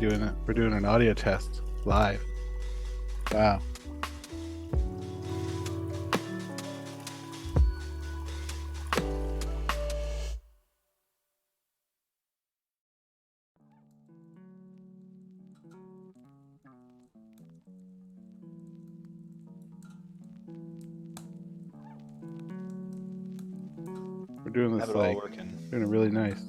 We're doing an audio test live. Wow. We're doing this Have it all working. doing it really nice.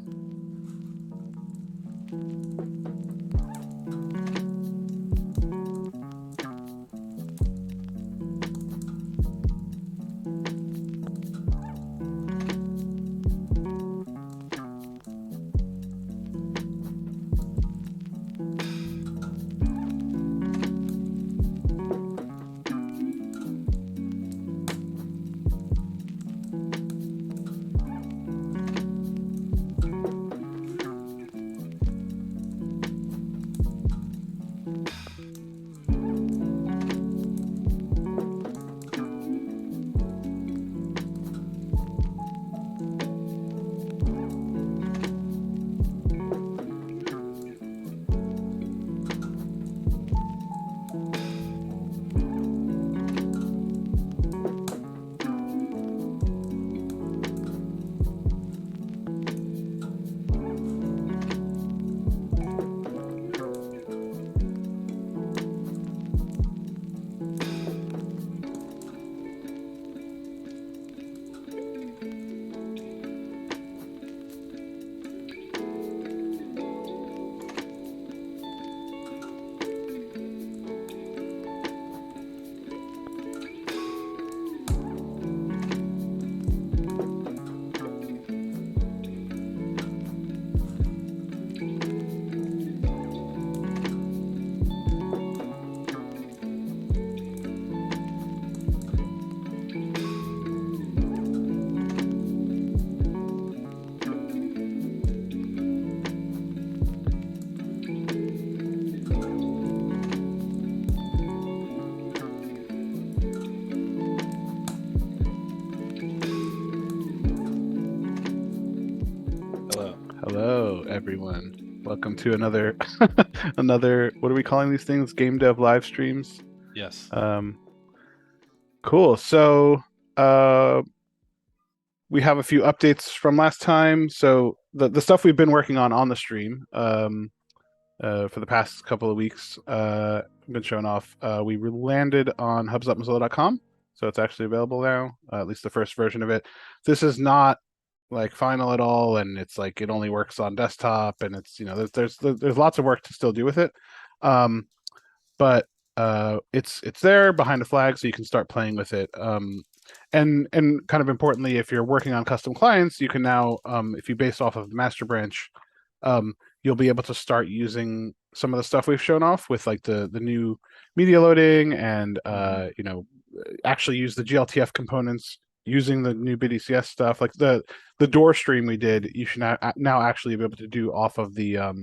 Hello. Hello, everyone. Welcome to another another. What are we calling these things? Game dev live streams. Yes. Cool. So, uh, we have a few updates from last time. So the stuff we've been working on the stream, for the past couple of weeks, been shown off. We landed on hubs.mozilla.com, so it's actually available now. At least the first version of it. This is not like final at all, and it's like it only works on desktop, and it's there's lots of work to still do with it. But it's there behind a flag, so you can start playing with it. And kind of importantly, if you're working on custom clients, you can now, if you base off of the master branch, you'll be able to start using some of the stuff we've shown off with like the new media loading and actually use the GLTF components using the new BDCS stuff. Like the door stream we did, you should now actually be able to do off of the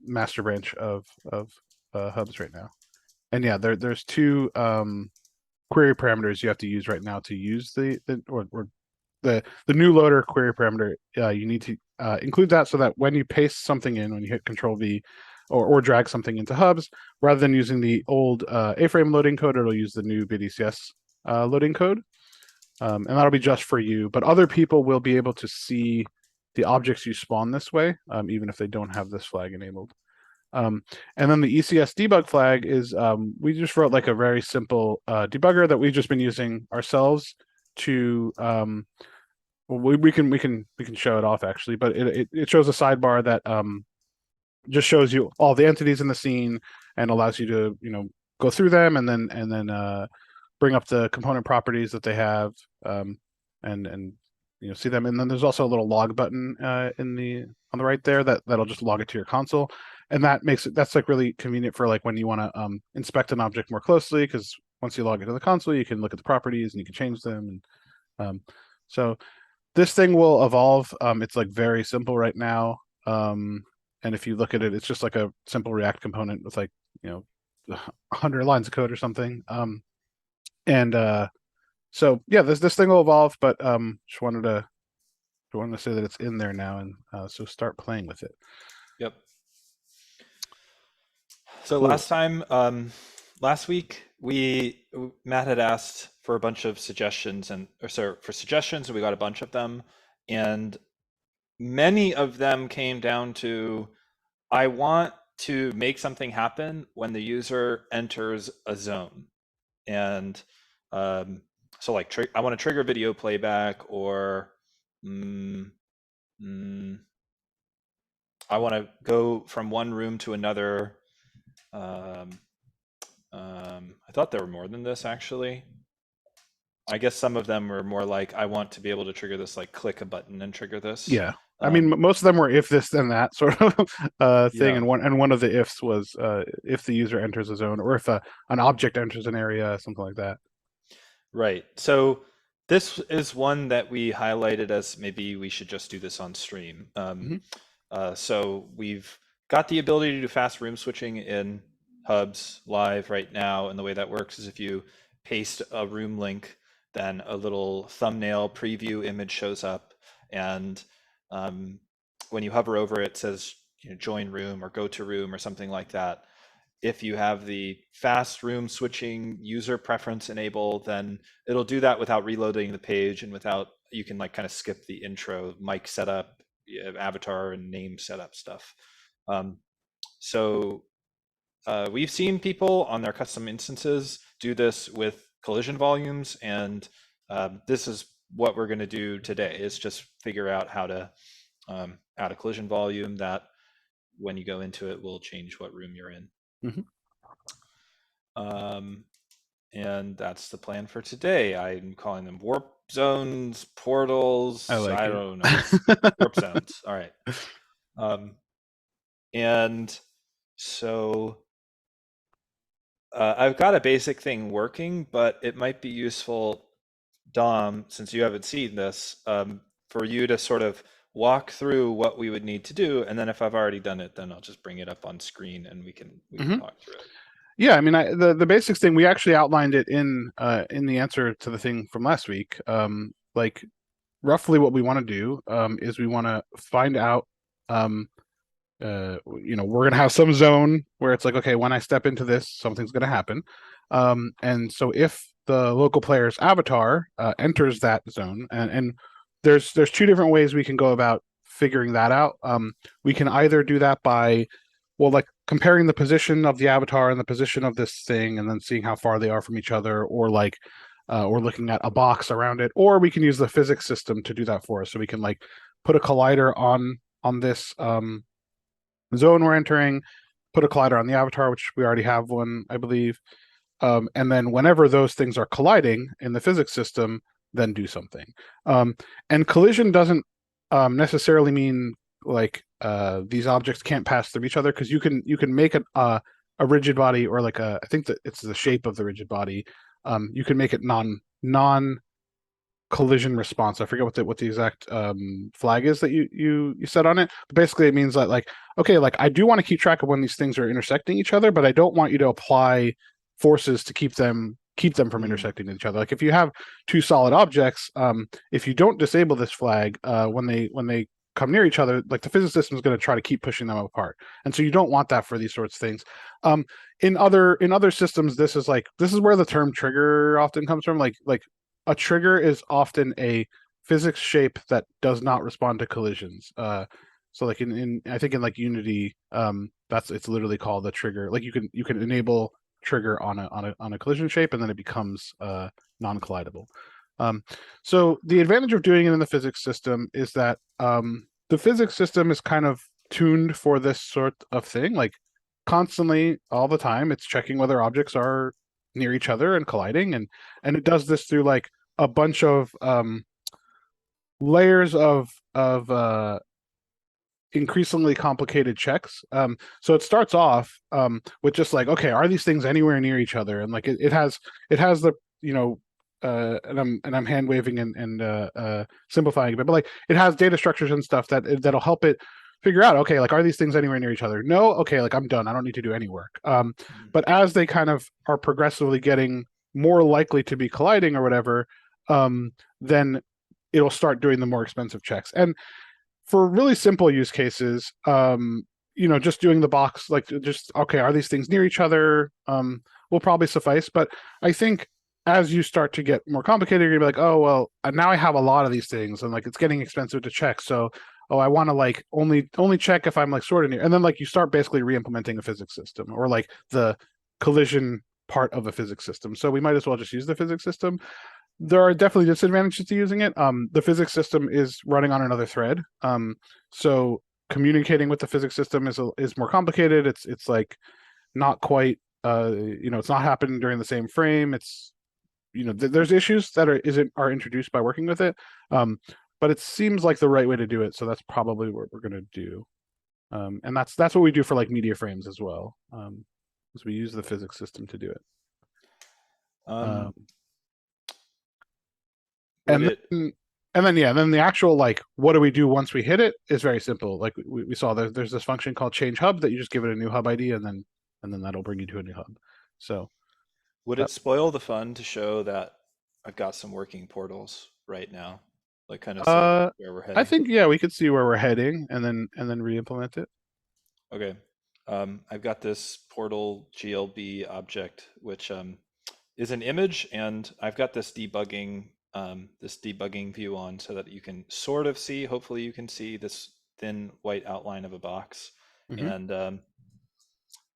master branch of hubs right now. And yeah, there's two query parameters you have to use right now to use the new loader query parameter. You need to include that so that when you paste something in, when you hit Control V or drag something into hubs, rather than using the old A-frame loading code, it'll use the new BDCS loading code. And that'll be just for you, but other people will be able to see the objects you spawn this way, even if they don't have this flag enabled. And then the ECS debug flag is, we just wrote like a very simple debugger that we've just been using ourselves to, we can show it off actually, but it shows a sidebar that just shows you all the entities in the scene and allows you to go through them and then bring up the component properties that they have, and see them. And then there's also a little log button on the right there that'll just log it to your console. And that's like really convenient for like when you want to inspect an object more closely, because once you log into the console, you can look at the properties and you can change them. And so this thing will evolve. It's like very simple right now. And if you look at it, it's just like a simple React component with like 100 lines of code or something. So yeah, this thing will evolve, but just wanted to say that it's in there now, and so start playing with it. Yep. So Cool. last week, Matt had asked for a bunch of suggestions or sorry, for suggestions, and we got a bunch of them, and many of them came down to I want to make something happen when the user enters a zone, and um, so like I want to trigger video playback, or mm, mm, I want to go from one room to another. Um, I thought there were more than this actually. I guess some of them were more like I want to be able to trigger this, like click a button and trigger this. Yeah. I mean, Um, most of them were if this then that sort of thing, yeah, and one of the ifs was if the user enters a zone or if an object enters an area, something like that. right. So this is one that we highlighted as maybe we should just do this on stream. Hmm. So we've got the ability to do fast room switching in Hubs live right now, and the way that works is if you paste a room link, then a little thumbnail preview image shows up, and um, when you hover over it, it says join room or go to room or something like that. If you have the fast room switching user preference enabled, then it'll do that without reloading the page and without, you can like kind of skip the intro mic setup, avatar and name setup stuff. Um, so we've seen people on their custom instances do this with collision volumes, and this is what we're going to do today, is just figure out how to add a collision volume that when you go into it will change what room you're in. Hmm. Um, and that's the plan for today. I'm calling them warp zones, I portals. like I it. don't know. Warp zones. All right. Um, and so I've got a basic thing working, but it might be useful, Dom, since you haven't seen this, for you to sort of walk through what we would need to do, and then if I've already done it, then I'll just bring it up on screen and we can Hmm. talk through it. Yeah, I mean, the basics thing we actually outlined it in the answer to the thing from last week. Like roughly what we want to do is we want to find out um, we're going to have some zone where it's like, okay, when I step into this, something's going to happen. And so if the local player's avatar enters that zone, and there's two different ways we can go about figuring that out. We can either do that by, well, like comparing the position of the avatar and the position of this thing, and then seeing how far they are from each other, or like, or looking at a box around it, or we can use the physics system to do that for us. So we can like put a collider on this zone we're entering, put a collider on the avatar, which we already have one, I believe. And then whenever those things are colliding in the physics system, then do something. And collision doesn't necessarily mean like these objects can't pass through each other, because you can make a rigid body, or like I think that it's the shape of the rigid body. You can make it non collision response. I forget what the exact flag is that you set on it. But basically, it means that like, okay, like I do want to keep track of when these things are intersecting each other, but I don't want you to apply forces to keep them from Mm, intersecting each other. Like if you have two solid objects, if you don't disable this flag when they come near each other, like the physics system is going to try to keep pushing them apart, and so you don't want that for these sorts of things. Um, in other systems, this is where the term trigger often comes from. Like a trigger is often a physics shape that does not respond to collisions. So like in I think in like Unity, that's it's literally called a trigger. Like you can enable trigger on a collision shape, and then it becomes non-collidable. Um, so the advantage of doing it in the physics system is that the physics system is kind of tuned for this sort of thing. Like constantly, all the time, it's checking whether objects are near each other and colliding, and it does this through like a bunch of layers of increasingly complicated checks. So it starts off with just like, okay, are these things anywhere near each other? And like it has the and I'm hand waving and simplifying a bit, but like it has data structures and stuff that'll help it figure out, okay, like are these things anywhere near each other? No, okay, like I'm done. I don't need to do any work. mm, But as they kind of are progressively getting more likely to be colliding or whatever, then it'll start doing the more expensive checks. And for really simple use cases, just doing the box, like just okay, are these things near each other? Will probably suffice. But I think as you start to get more complicated, you're gonna be like, oh well, now I have a lot of these things, and like it's getting expensive to check. So oh, I want to like only check if I'm like sorted near, and then like you start basically re-implementing a physics system or like the collision part of a physics system. So we might as well just use the physics system. There are definitely disadvantages to using it. The physics system is running on another thread, so communicating with the physics system is more complicated. It's like not quite, it's not happening during the same frame. It's there's issues that are introduced by working with it, but it seems like the right way to do it. So that's probably what we're gonna do, and that's what we do for like media frames as well, is we use the physics system to do it. Um, Um, would and it then then the actual like what do we do once we hit it is very simple. Like we saw there's this function called change hub that you just give it a new hub ID, and then that'll bring you to a new hub. So would that it spoil the fun to show that I've got some working portals right now, like kind of say uh where we're I heading? think yeah, we could see where we're heading and then re-implement it. Okay. I've got this portal GLB object, which is an image, and I've got this debugging view on so that you can sort of see. Hopefully, you can see this thin white outline of a box. Hmm. And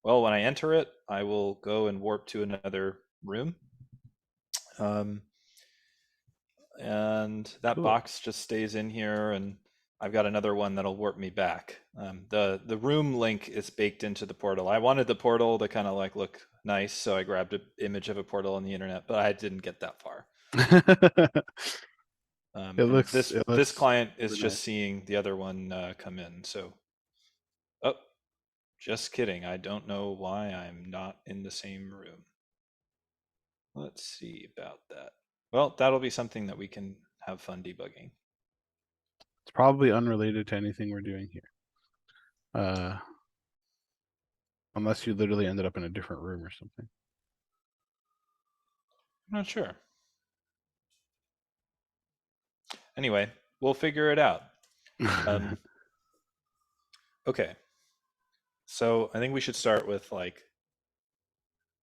well, when I enter it, I will go and warp to another room. Um, and that Cool. box just stays in here, and I've got another one that'll warp me back. The room link is baked into the portal. I wanted the portal to kind of like look nice, so I grabbed an image of a portal on the internet, but I didn't get that far. it And looks it this looks client is super just nice. seeing the other one come in. So, oh, just kidding. I don't know why I'm not in the same room. Let's see about that. Well, that'll be something that we can have fun debugging. It's probably unrelated to anything we're doing here, uh unless you literally ended up in a different room or something. I'm not sure. Anyway, we'll figure it out. Um, okay, so I think we should start with like,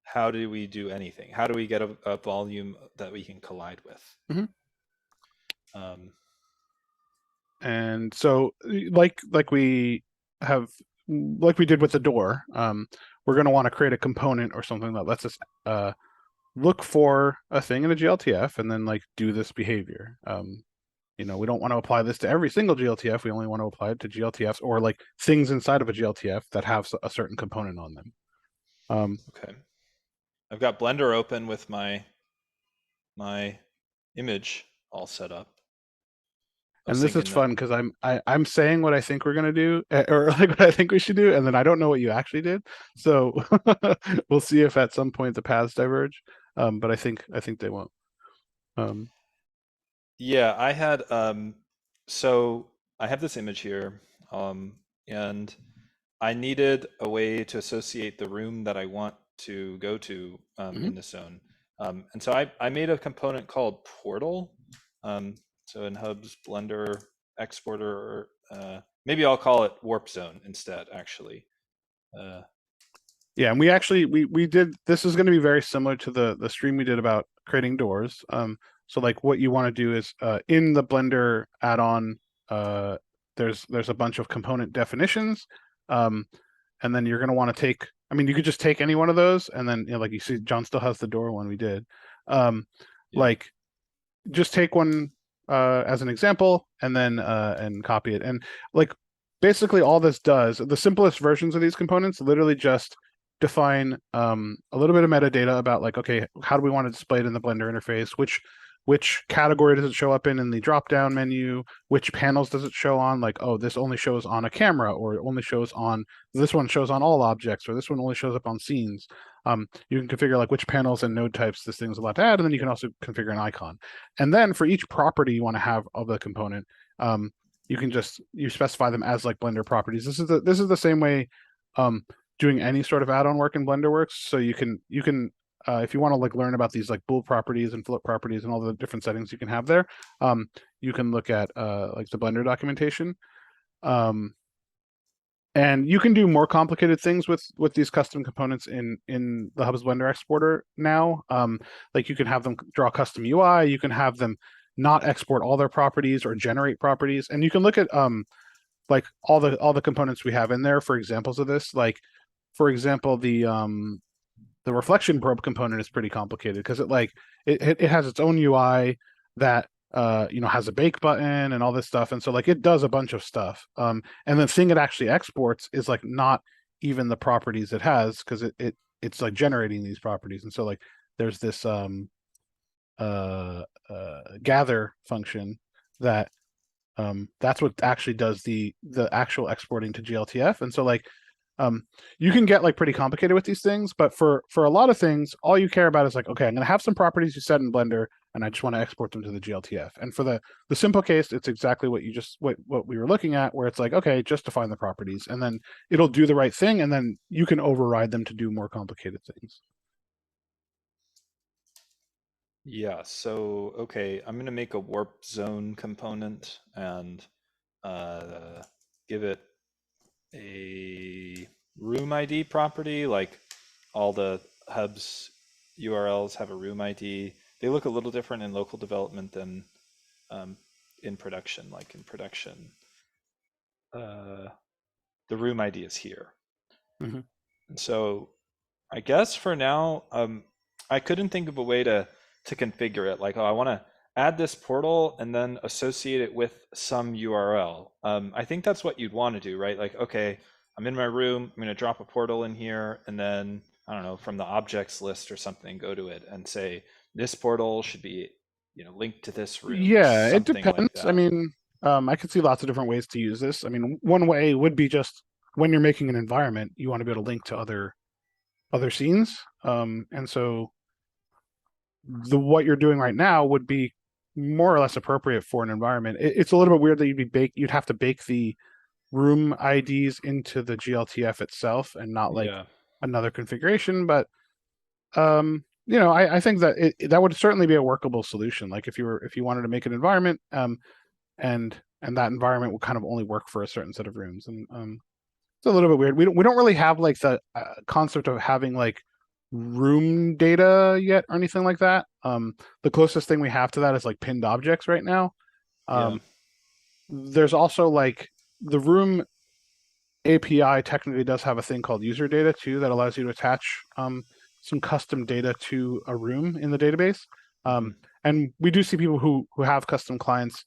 how do we do anything? How do we get a volume that we can collide with? Mhm. Um, And so like we have like we did with the door, we're going to want to create a component or something that lets us look for a thing in a GLTF and then like do this behavior. We don't want to apply this to every single GLTF. We only want to apply it to GLTFs or like things inside of a GLTF that have a certain component on them. Um, okay, I've got Blender open with my image all set up. I was and this is thinking that, fun because I'm saying what I think we're gonna do, or like what I think we should do, and then I don't know what you actually did. So we'll see if at some point the paths diverge. But I think they won't. Um, yeah, so I have this image here, and I needed a way to associate the room that I want to go to mhm. in this zone. And so I made a component called Portal. Um, so in Hub's Blender exporter, maybe I'll call it Warp Zone instead, actually. Uh, Yeah, and we actually we did this is going to be very similar to the stream we did about creating doors. So like what you want to do is in the Blender add-on, uh, there's a bunch of component definitions, um, and then you're going to want to take. I mean, you could just take any one of those, and then like you see, John still has the door one we did. Um, yeah. like just take one as an example and copy it. And like basically all this does, the simplest versions of these components literally just define a little bit of metadata about like, okay, how do we want to display it in the Blender interface? Which category does it show up in the drop down menu? Which panels does it show on? Like, oh, this only shows on a camera, or it only shows on this one shows on all objects, or this one only shows up on scenes. You can configure like which panels and node types this thing's allowed to add, and then you can also configure an icon. And then for each property you want to have of the component, you can just you specify them as like Blender properties. This is the same way doing any sort of add-on work in Blender works. So you can if you want to like learn about these like bool properties and float properties and all the different settings you can have there, you can look at like the Blender documentation. Um, And you can do more complicated things with these custom components in the Hubs Blender exporter now. Like you can have them draw custom UI. You can have them not export all their properties or generate properties, and you can look at like all the components we have in there for examples of this. Like for example, the reflection probe component is pretty complicated because it has its own UI that has a bake button and all this stuff, and so like it does a bunch of stuff. And the thing it actually exports is like not even the properties it has because it's like generating these properties, and so like there's this gather function that that's what actually does the actual exporting to GLTF. And so like um, you can get like pretty complicated with these things, but for a lot of things, all you care about is like, okay, I'm gonna have some properties you set in Blender, and I just want to export them to the GLTF. And for the simple case, it's exactly what you just what we were looking at, where it's like, okay, just define the properties, and then it'll do the right thing, and then you can override them to do more complicated things. Yeah, so okay, I'm gonna make a warp zone component and uh, give it a room ID property, like all the hubs URLs have a room ID. They look a little different in local development than um, in production. Like in production, uh, the room ID is here. Mm-hmm. And so I guess for now, I couldn't think of a way to configure it. Like, oh, I want to add this portal and then associate it with some URL. I think that's what you'd want to do, right? Like, okay, I'm in my room. I'm going to drop a portal in here, and then I don't know, from the objects list or something, go to it and say this portal should be, linked to this room or Yeah, it something like depends. I that. mean, I could see lots of different ways to use this. I mean, one way would be just when you're making an environment, you want to be able to link to other scenes. And so the what you're doing right now would be more or less appropriate for an environment. It's a little bit weird that you'd have to bake the room IDs into the GLTF itself and not like Yeah. another configuration, but I think that that would certainly be a workable solution. Like if you wanted to make an environment, and that environment will kind of only work for a certain set of rooms. And it's a little bit weird. We don't really have like the concept of having like room data yet or anything like that. The closest thing we have to that is like pinned objects right now. Yeah. Um, there's also like the room API technically does have a thing called user data too that allows you to attach some custom data to a room in the database. Hmm. Um, and we do see people who have custom clients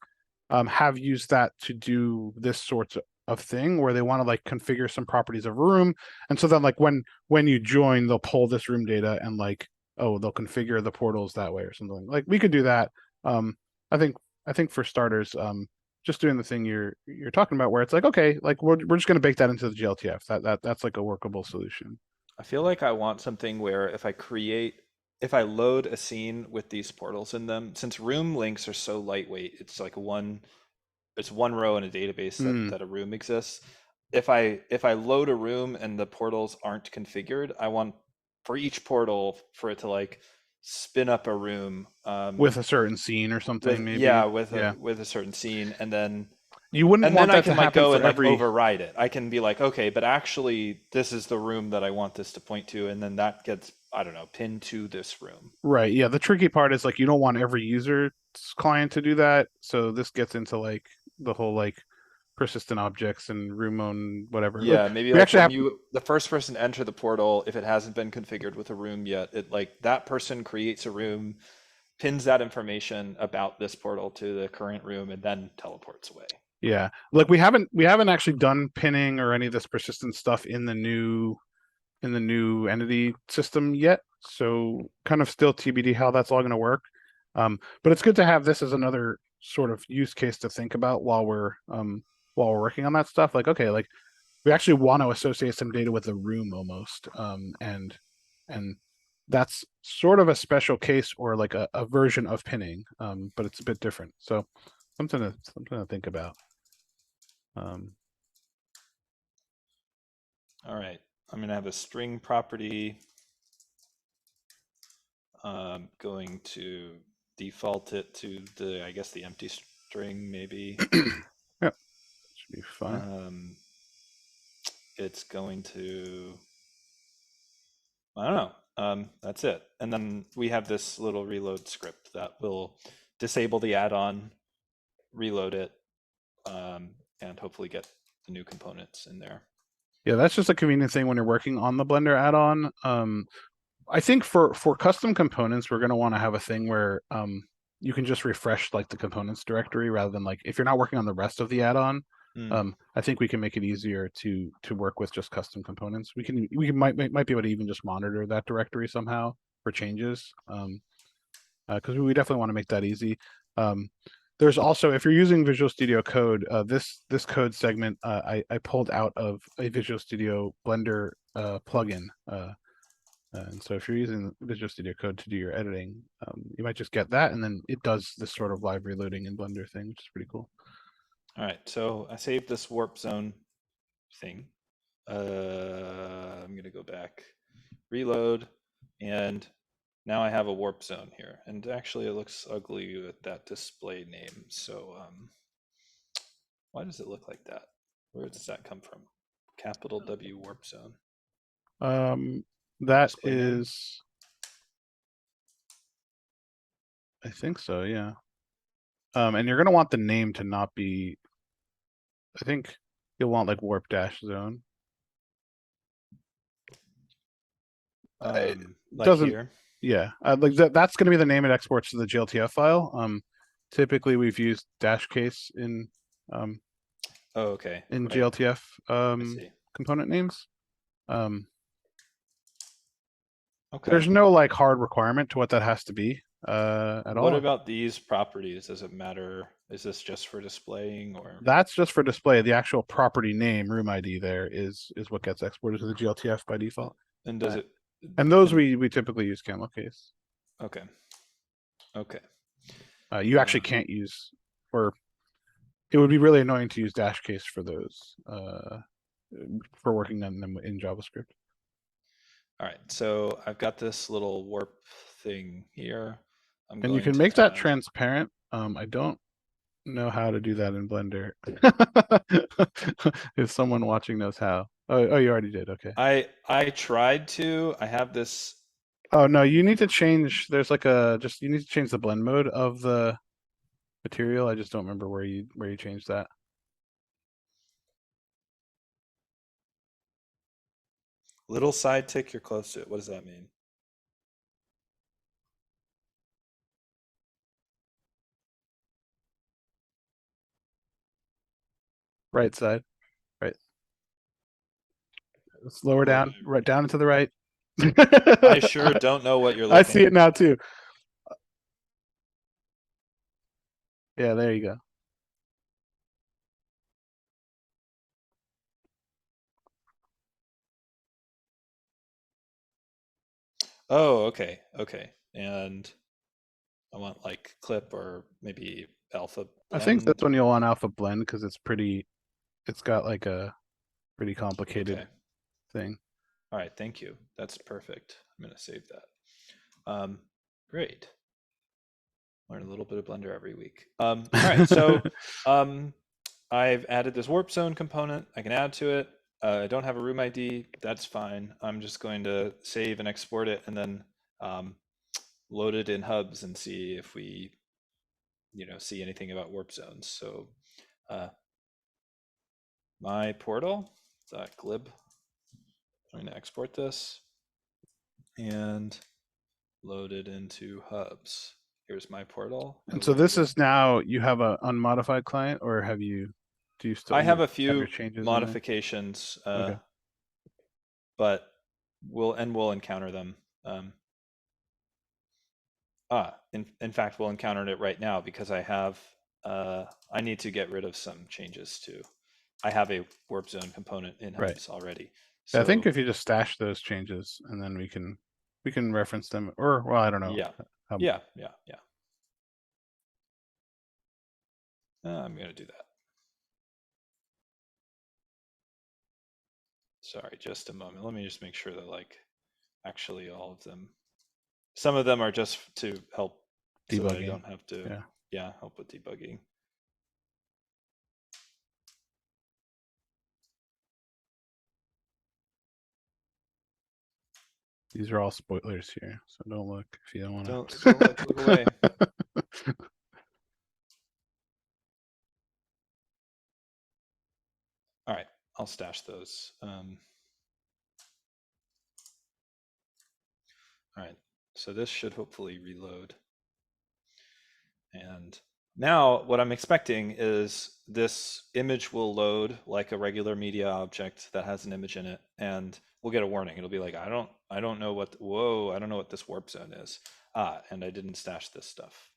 have used that to do this sort of thing where they want to like configure some properties of a room, and so then like when you join, they'll pull this room data and like they'll configure the portals that way or something. Like we could do that. Um, I think I think for starters, just doing the thing you're talking about where it's like okay, like we're just going to bake that into the GLTF. That's like a workable solution. I feel like I want something where if I load a scene with these portals in them, since room links are so lightweight, it's one row in a database Hmm. that a room exists. If I load a room and the portals aren't configured, I want for each portal for it to like spin up a room With a certain scene or something, with yeah maybe. with a Yeah, with a certain scene, and then you wouldn't and then want I that to can like happen go for and like every. override it. I can be like, okay, but actually this is the room that I want this to point to, and then that gets, I don't know, pinned to this room. Right. Yeah. The tricky part is like you don't want every user's client to do that. So this gets into like the whole like persistent objects and room own whatever. Like Yeah, maybe we like actually when have you the first person to enter the portal, if it hasn't been configured with a room yet, it like that person creates a room, pins that information about this portal to the current room, and then teleports away. yeah. Like we haven't actually done pinning or any of this persistent stuff in the new entity system yet. So kind of still TBD how that's all going to work. But it's good to have this as another sort of use case to think about while we're working on that stuff. Like, okay, like we actually want to associate some data with the room almost. And that's sort of a special case or like a version of pinning, but it's a bit different. So something to think about. Um, All right, I'm gonna have a string property. Going to default it to I guess the empty string maybe. yeah, should be fine. Um, it's going to, I don't know. That's it. And then we have this little reload script that will disable the add-on, reload it, and hopefully get the new components in there. Yeah, that's just a convenient thing when you're working on the Blender add-on. I think for custom components, we're going to want to have a thing where you can just refresh like the components directory rather than like if you're not working on the rest of the add-on. Mm. I think we can make it easier to work with just custom components. We might be able to even just monitor that directory somehow for changes. Because we definitely want to make that easy. Um, there's also, if you're using Visual Studio Code, this code segment I pulled out of a Visual Studio Blender plugin. And so if you're using Visual Studio Code to do your editing, you might just get that, and then it does this sort of live reloading in Blender thing, which is pretty cool. All right, so I saved this warp zone thing. I'm gonna go back, reload, and now I have a warp zone here. And actually, it looks ugly with that display name. So why does it look like that? Where does that come from? Capital W warp zone. That Display name? is, I think so, yeah. And you're gonna want the name to not be, I think you'll want like warp dash zone. It Like doesn't, here. yeah, like that's going to be the name it exports to the GLTF file. Typically we've used dash case um, Oh, okay, in right. GLTF I see. component names. Um, Okay. there's no like hard requirement to what that has to be at What all. about these properties? Does it matter? Is this just for displaying or? That's just for display. The actual property name, room ID, there is what gets exported to the GLTF by default. And does Uh, it? and those And we typically use camel case. okay, okay. You actually Uh, can't use, or it would be really annoying to use dash case for those for working on them in JavaScript. all right. So I've got this little warp thing here. I'm And you going can to make that add. transparent. I don't know how to do that in Blender. If someone watching knows how. Oh, you already did. Okay. I tried to. I have this Oh no, you need to change. There's like just you need to change the blend mode of the material. I just don't remember where you changed that. little side tick. You're close to it. What does that mean? Right side. Right. It's lower What? down. Right down and to the right. I sure don't know what you're I see looking. it now too. Yeah, there you go. Oh, okay, okay. And I want like clip or maybe alpha I think this blend one or you'll want alpha blend because it's got like a pretty complicated okay. thing. All right, thank you. That's perfect. I'm gonna save that. Great. Learn a little bit of Blender every week. All right, so um, I've added this warp zone component. I can add to it. I don't have a room ID. That's fine. I'm just going to save and export it and then um, load it in hubs and see if we, see anything about warp zones. So uh, my portal.glib. I'm going to export this and load it into hubs. Here's my portal. And Go so this here. is now you have a unmodified client, or do you still I have you a have your few changes in there? modifications, Okay. but we'll encounter them. Um, in fact, we'll encounter it right now because I need to get rid of some changes too. I have a warp zone component in Right. hubs already. I think So if you just stash those changes and then we can reference them, or well, I don't know. yeah, Um, yeah. I'm gonna do that. Sorry, just a moment. Let me just make sure that like actually all of them. Some of them are just to help so that I debugging. don't have to, Yeah. yeah, help with debugging. These are all spoilers here, so don't look if you don't want Don't look. Look away. to. All right, I'll stash those. All right, so this should hopefully reload. And now what I'm expecting is this image will load like a regular media object that has an image in it, and we'll get a warning. It'll be like, I don't know what, whoa, I don't know what this warp zone is. Ah, and I didn't stash this stuff.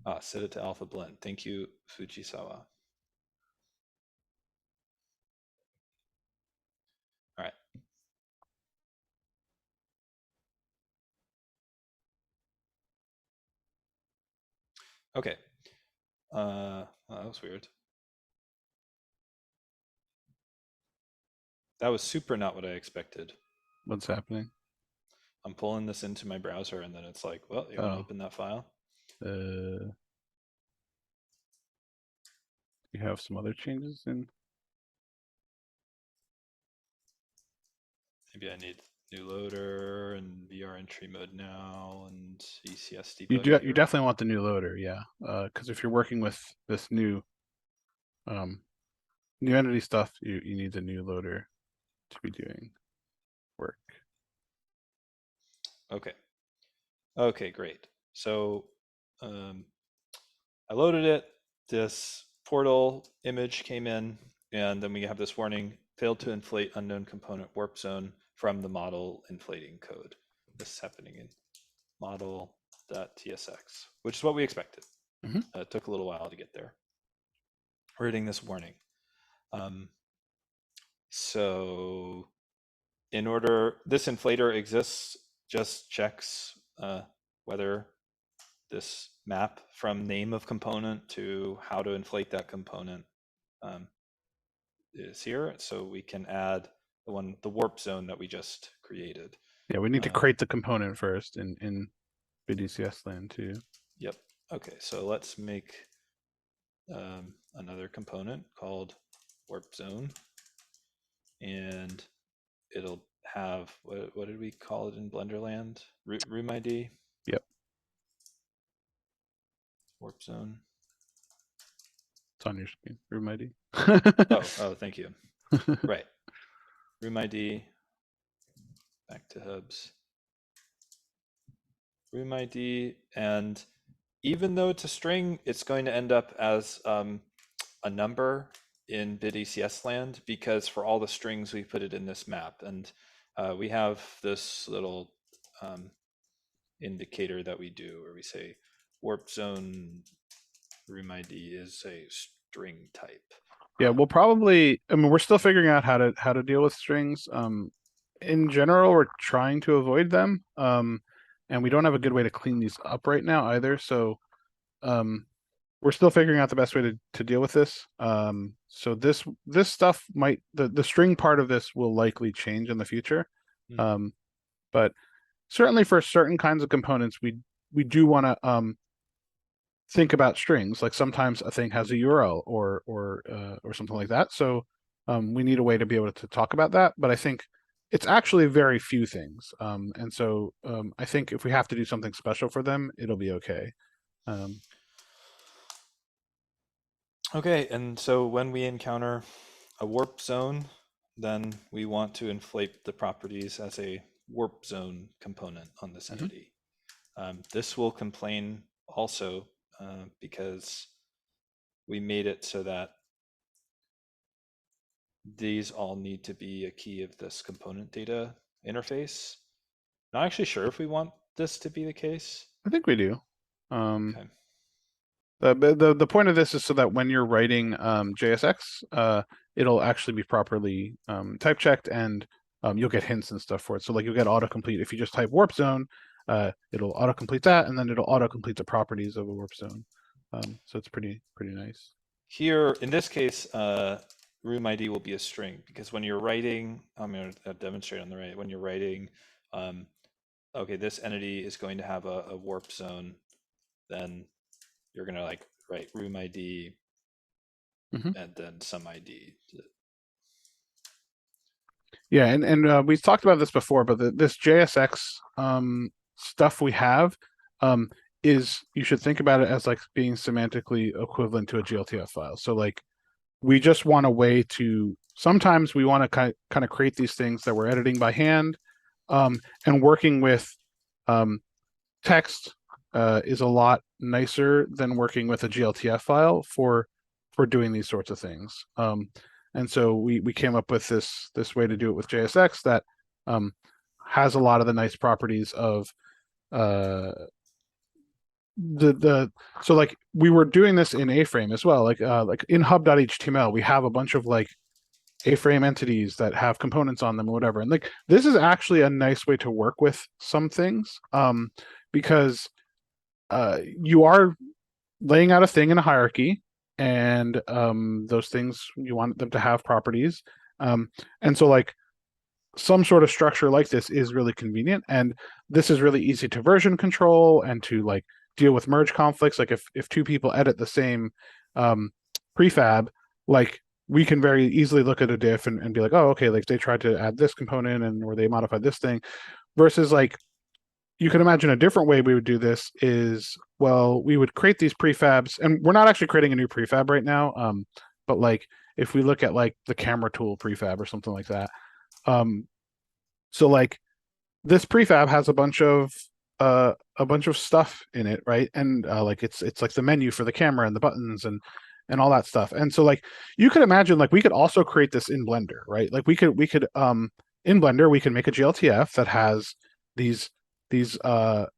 Ah, set it to alpha blend. Thank you, Fujisawa. All right. Okay. Oh, that was weird. That was super not what I expected. What's happening? I'm pulling this into my browser and then it's like, well, you want to Oh, open that file? you have some other changes in. Maybe I need new loader and VR entry mode now and ECS You debug do. You here. definitely want the new loader, yeah. Because if you're working with this um, new entity stuff, you need the new loader to be doing work. Okay. Okay, great. So um, I loaded it. This portal image came in, and then we have this warning: failed to inflate unknown component warp zone from the model inflating code. This is happening in model.tsx, which is what we expected. Hmm. It took a little while to get there. We're getting this warning. Um, so in order, this inflator exists, just checks whether this map from name of component to how to inflate that component um, is here. So we can add the warp zone that we just created. Yeah, we need to Uh, create the component first in BDCS land too. yep. Okay, so let's make another component called warp zone, and it'll have what did we call it in Blenderland? Room ID, Yep, warp zone. it's on your screen. Room ID. Oh, thank you. Right, room ID. Back to hubs. Room ID, and even though it's a string, it's going to end up as a number in BitECS land because for all the strings we put it in this map, and we have this little indicator that we do where we say warp zone room ID is a string type. Yeah, we'll probably. I mean, we're still figuring out how to deal with strings. In general, we're trying to avoid them. And we don't have a good way to clean these up right now either. So, we're still figuring out the best way to deal with this. So this stuff might the string part of this will likely change in the future. Hmm. Um, but certainly for certain kinds of components, we do want to think about strings. Like sometimes a thing has a URL or something like that. So we need a way to be able to talk about that. But I think it's actually very few things. And so I think if we have to do something special for them, it'll be okay. Um, Okay, and so when we encounter a warp zone, then we want to inflate the properties as a warp zone component on this mhm. entity. This will complain also because we made it so that these all need to be a key of this component data interface. Not actually sure if we want this to be the case. I think we do. Um, Okay. the point of this is so that when you're writing JSX, it'll actually be properly type checked and you'll get hints and stuff for it. So like you'll get autocomplete if you just type warp zone, it'll autocomplete that and then it'll autocomplete the properties of a warp zone. So it's pretty nice. Here, in this case, room ID will be a string because when you're writing, I'm going to demonstrate on the right. When you're writing, okay, this entity is going to have a warp zone. then you're gonna like write room ID Hmm. and then some ID. Yeah, and we've talked about this before, but this JSX stuff we have um, is you should think about it as like being semantically equivalent to a GLTF file. So like we just want a way to sometimes we want to kind of create these things that we're editing by hand, and working with um, text is a lot nicer than working with a GLTF file for doing these sorts of things. And so we came up with this way to do it with JSX that um, has a lot of the nice properties of uh, the so like we were doing this in A-frame as well. Like in hub.html, we have a bunch of like A-frame entities that have components on them or whatever. And like this is actually a nice way to work with some things, because you are laying out a thing in a hierarchy, and those things you want them to have properties. And so like some sort of structure like this is really convenient, and this is really easy to version control and to like deal with merge conflicts. Like if two people edit the same um, prefab, like we can very easily look at a diff and be like, oh, okay, like they tried to add this component and or they modified this thing, versus like you can imagine a different way we would do this is, well, we would create these prefabs, and we're not actually creating a new prefab right now, but like if we look at like the camera tool prefab or something like that, um, so like this prefab has a bunch of stuff in it, right? And like it's like the menu for the camera and the buttons and all that stuff. And so like you could imagine like we could also create this in Blender, right? Like we could in Blender we can make a GLTF that has these these it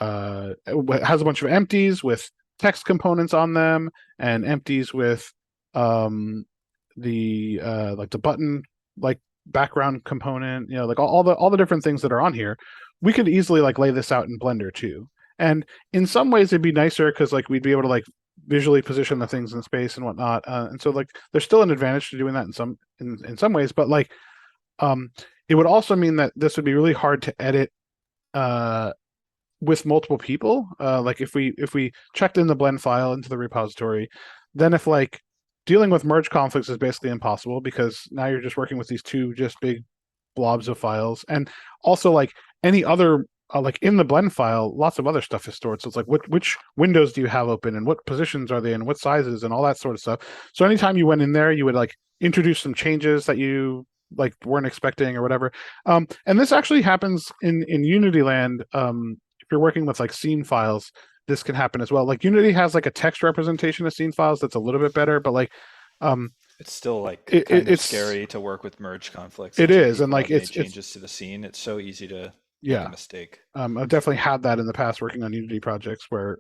has a bunch of empties with text components on them, and empties with um the like the button like background component, you know, like all the different things that are on here. We could easily like lay this out in Blender too. And in some ways it'd be nicer because like we'd be able to like visually position the things in space and whatnot. And so like there's still an advantage to doing that in some ways, but like um it would also mean that this would be really hard to edit uh with multiple people. Like if we checked in the blend file into the repository, then if like dealing with merge conflicts is basically impossible because now you're just working with these two just big blobs of files, and also like any other like in the blend file, lots of other stuff is stored. So it's like which windows do you have open and what positions are they in, what sizes and all that sort of stuff. So anytime you went in there, you would like introduce some changes that you like weren't expecting or whatever. And this actually happens in Unity land. If you're working with like scene files, this can happen as well. Like Unity has like a text representation of scene files that's a little bit better, but like um It's still like kind of scary to work with merge conflicts if it two is, and people like have made it's changes to the scene. It's so easy to make a yeah. mistake. I've definitely had that in the past working on Unity projects where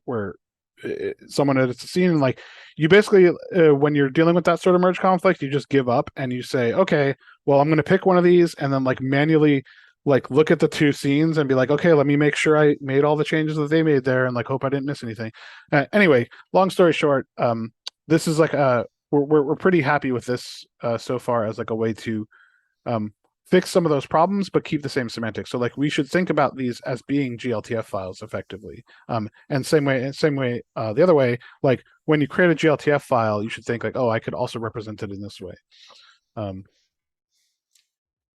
someone edits a scene, and like you basically when you're dealing with that sort of merge conflict, you just give up and you say, okay, well, I'm going to pick one of these and then like manually like look at the two scenes and be like, okay, let me make sure I made all the changes that they made there and like hope I didn't miss anything. Anyway, long story short, this is like we're pretty happy with this so far as like a way to um, fix some of those problems, but keep the same semantics. So like we should think about these as being GLTF files effectively. And same way, the other way, like when you create a GLTF file, you should think like, oh, I could also represent it in this way. Um,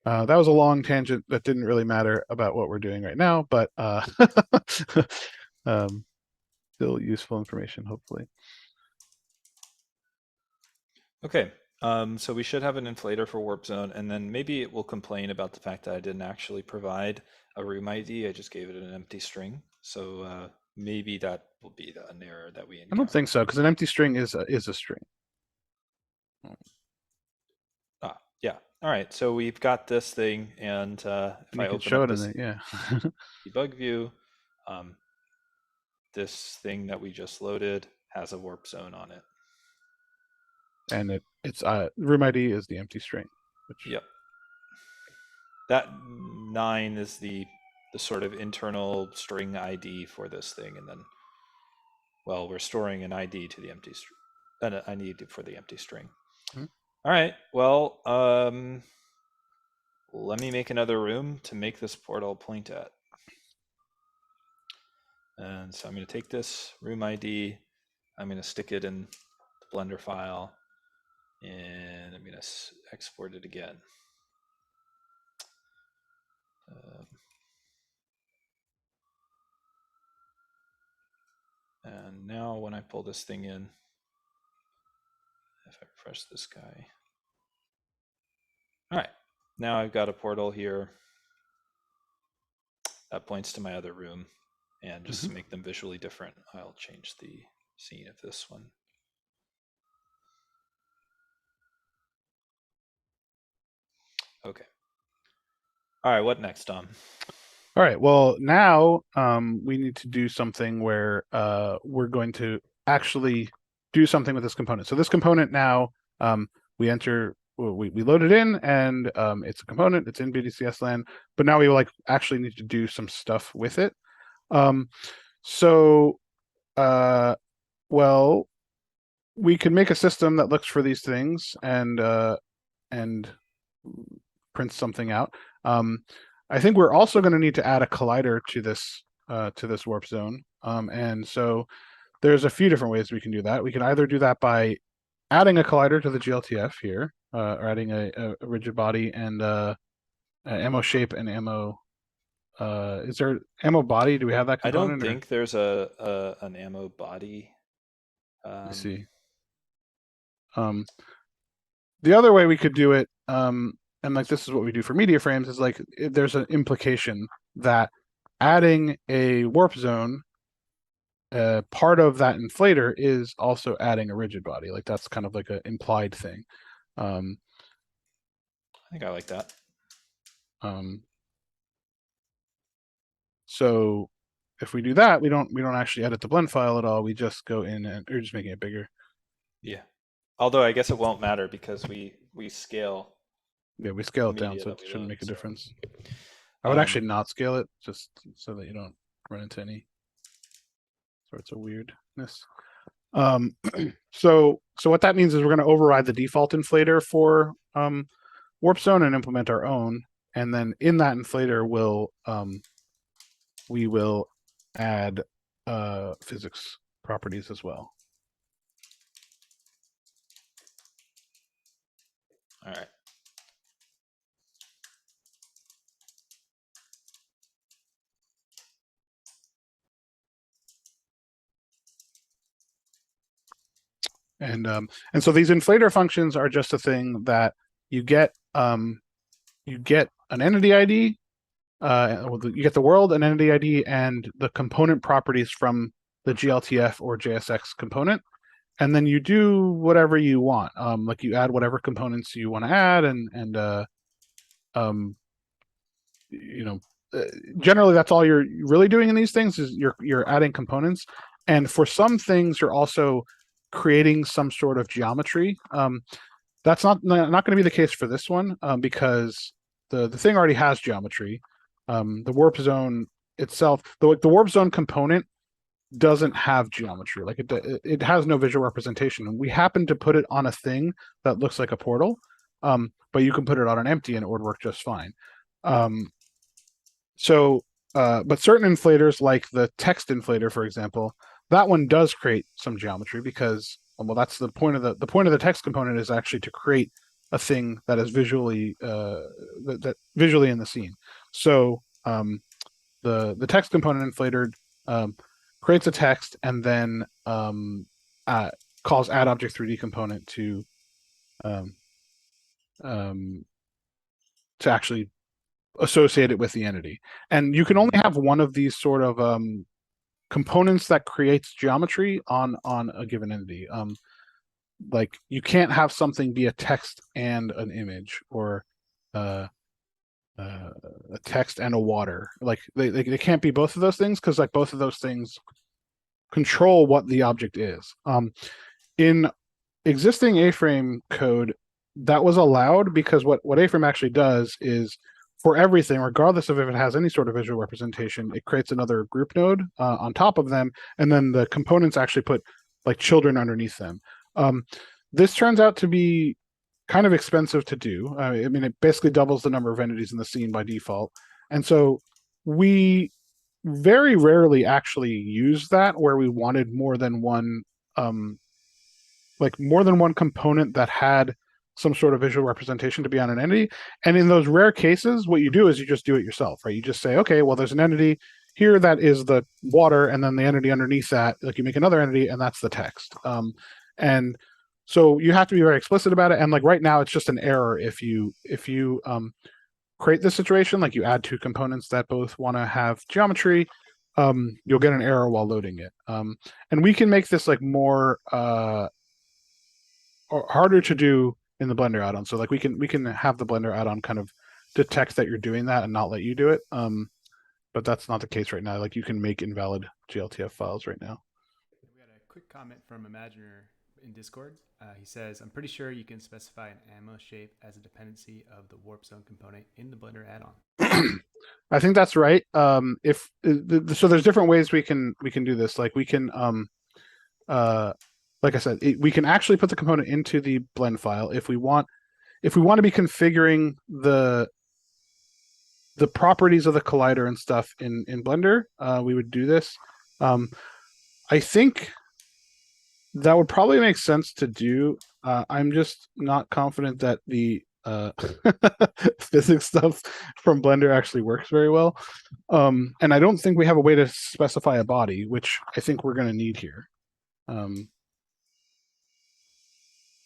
that was a long tangent that didn't really matter about what we're doing right now, but um, still useful information, hopefully. Okay, so we should have an inflator for warp zone, and then maybe it will complain about the fact that I didn't actually provide a room ID. I just gave it an empty string. So maybe that will be an error that we I don't think encounter. so because an empty string is a string. Ah, yeah. All right, so we've got this thing, and if And you I can open show up it in this it, yeah. debug view, um, this thing that we just loaded has a warp zone on it. And it's room ID is the empty string, which Yep. That 9 is the sort of internal string ID for this thing, and then, well, we're storing an ID to the empty string, an ID for the empty string. hmm, All right. Well, let me make another room to make this portal point at. And so I'm going to take this room ID, I'm going to stick it in the Blender file, and I'm going to export it again. Uh, and now when I pull this thing in, if I refresh this guy, all right, now I've got a portal here that points to my other room. And just to make them visually different, I'll change the scene of this one. Okay. All right, what next, Dom? All right. Well, now we need to do something where we're going to actually do something with this component. So this component now we enter, we load it in, and it's a component. It's in BDCS land, but now we like actually need to do some stuff with it. So well, we can make a system that looks for these things and prints something out. I think we're also going to need to add a collider to this warp zone. And so there's a few different ways we can do that. We can either do that by adding a collider to the GLTF here, or adding a rigid body and ammo shape and ammo. Is there ammo body? Do we have that I don't component? think there's an ammo body. I see. The other way we could do it, and like this is what we do for media frames, is like there's an implication that adding a warp zone, part of that inflator is also adding a rigid body. Like that's kind of like an implied thing. I think I like that. So if we do that, we don't actually edit the blend file at all. We just go in and we're just making it bigger. Yeah. Although I guess it won't matter because we scale. Yeah, we scale the it down, media so that it we shouldn't load, make a so. difference. I would actually not scale it just so that you don't run into any sorts of weirdness. So what that means is we're going to override the default inflator for warp zone and implement our own, and then in that inflator we will add physics properties as well. All right. And so these inflator functions are just a thing that you get an entity ID, you get the world, an entity ID, and the component properties from the GLTF or JSX component, and then you do whatever you want. Like you add whatever components you want to add, and you know, generally that's all you're really doing in these things is you're adding components, and for some things you're also creating some sort of geometry. That's not going to be the case for this one, because the thing already has geometry. The warp zone itself, the warp zone component doesn't have geometry. Like it has no visual representation. And we happen to put it on a thing that looks like a portal, but you can put it on an empty and it would work just fine. But certain inflators, like the text inflator, for example, that one does create some geometry because, well, that's the point of the point of the text component is actually to create a thing that is visually that visually in the scene. So the text component inflator creates a text and then calls add object 3D component um, to actually associate it with the entity. And you can only have one of these sort of components that creates geometry on a given entity. Like you can't have something be a text and an image, or a text and a water. Like they can't be both of those things, because like both of those things control what the object is. In existing A-frame code, that was allowed because what A-frame actually does is for everything, regardless of if it has any sort of visual representation, it creates another group node on top of them, and then the components actually put like children underneath them. This turns out to be kind of expensive to do. I mean, it basically doubles the number of entities in the scene by default, and so we very rarely actually use that where we wanted more than one um like more than one component that had some sort of visual representation to be on an entity. And in those rare cases, what you do is you just do it yourself, right? You just say, okay, well, there's an entity here that is the water, and then the entity underneath that, like you make another entity, and that's the text. And so you have to be very explicit about it. And like right now, it's just an error if you create this situation, like you add two components that both want to have geometry. You'll get an error while loading it. And we can make this like more harder to do in the Blender add-on. So like we can have the Blender add-on kind of detect that you're doing that and not let you do it. But that's not the case right now. Like you can make invalid GLTF files right now. We got a quick comment from Imaginer in Discord. He says, I'm pretty sure you can specify an ammo shape as a dependency of the warp zone component in the Blender add-on. I think that's right. If so, there's different ways we can do this. Like we can uh, like I said, we can actually put the component into the blend file if we want. If we want to be configuring the properties of the collider and stuff in Blender, we would do this. I think that would probably make sense to do. I'm just not confident that the physics stuff from Blender actually works very well. And I don't think we have a way to specify a body, which I think we're going to need here.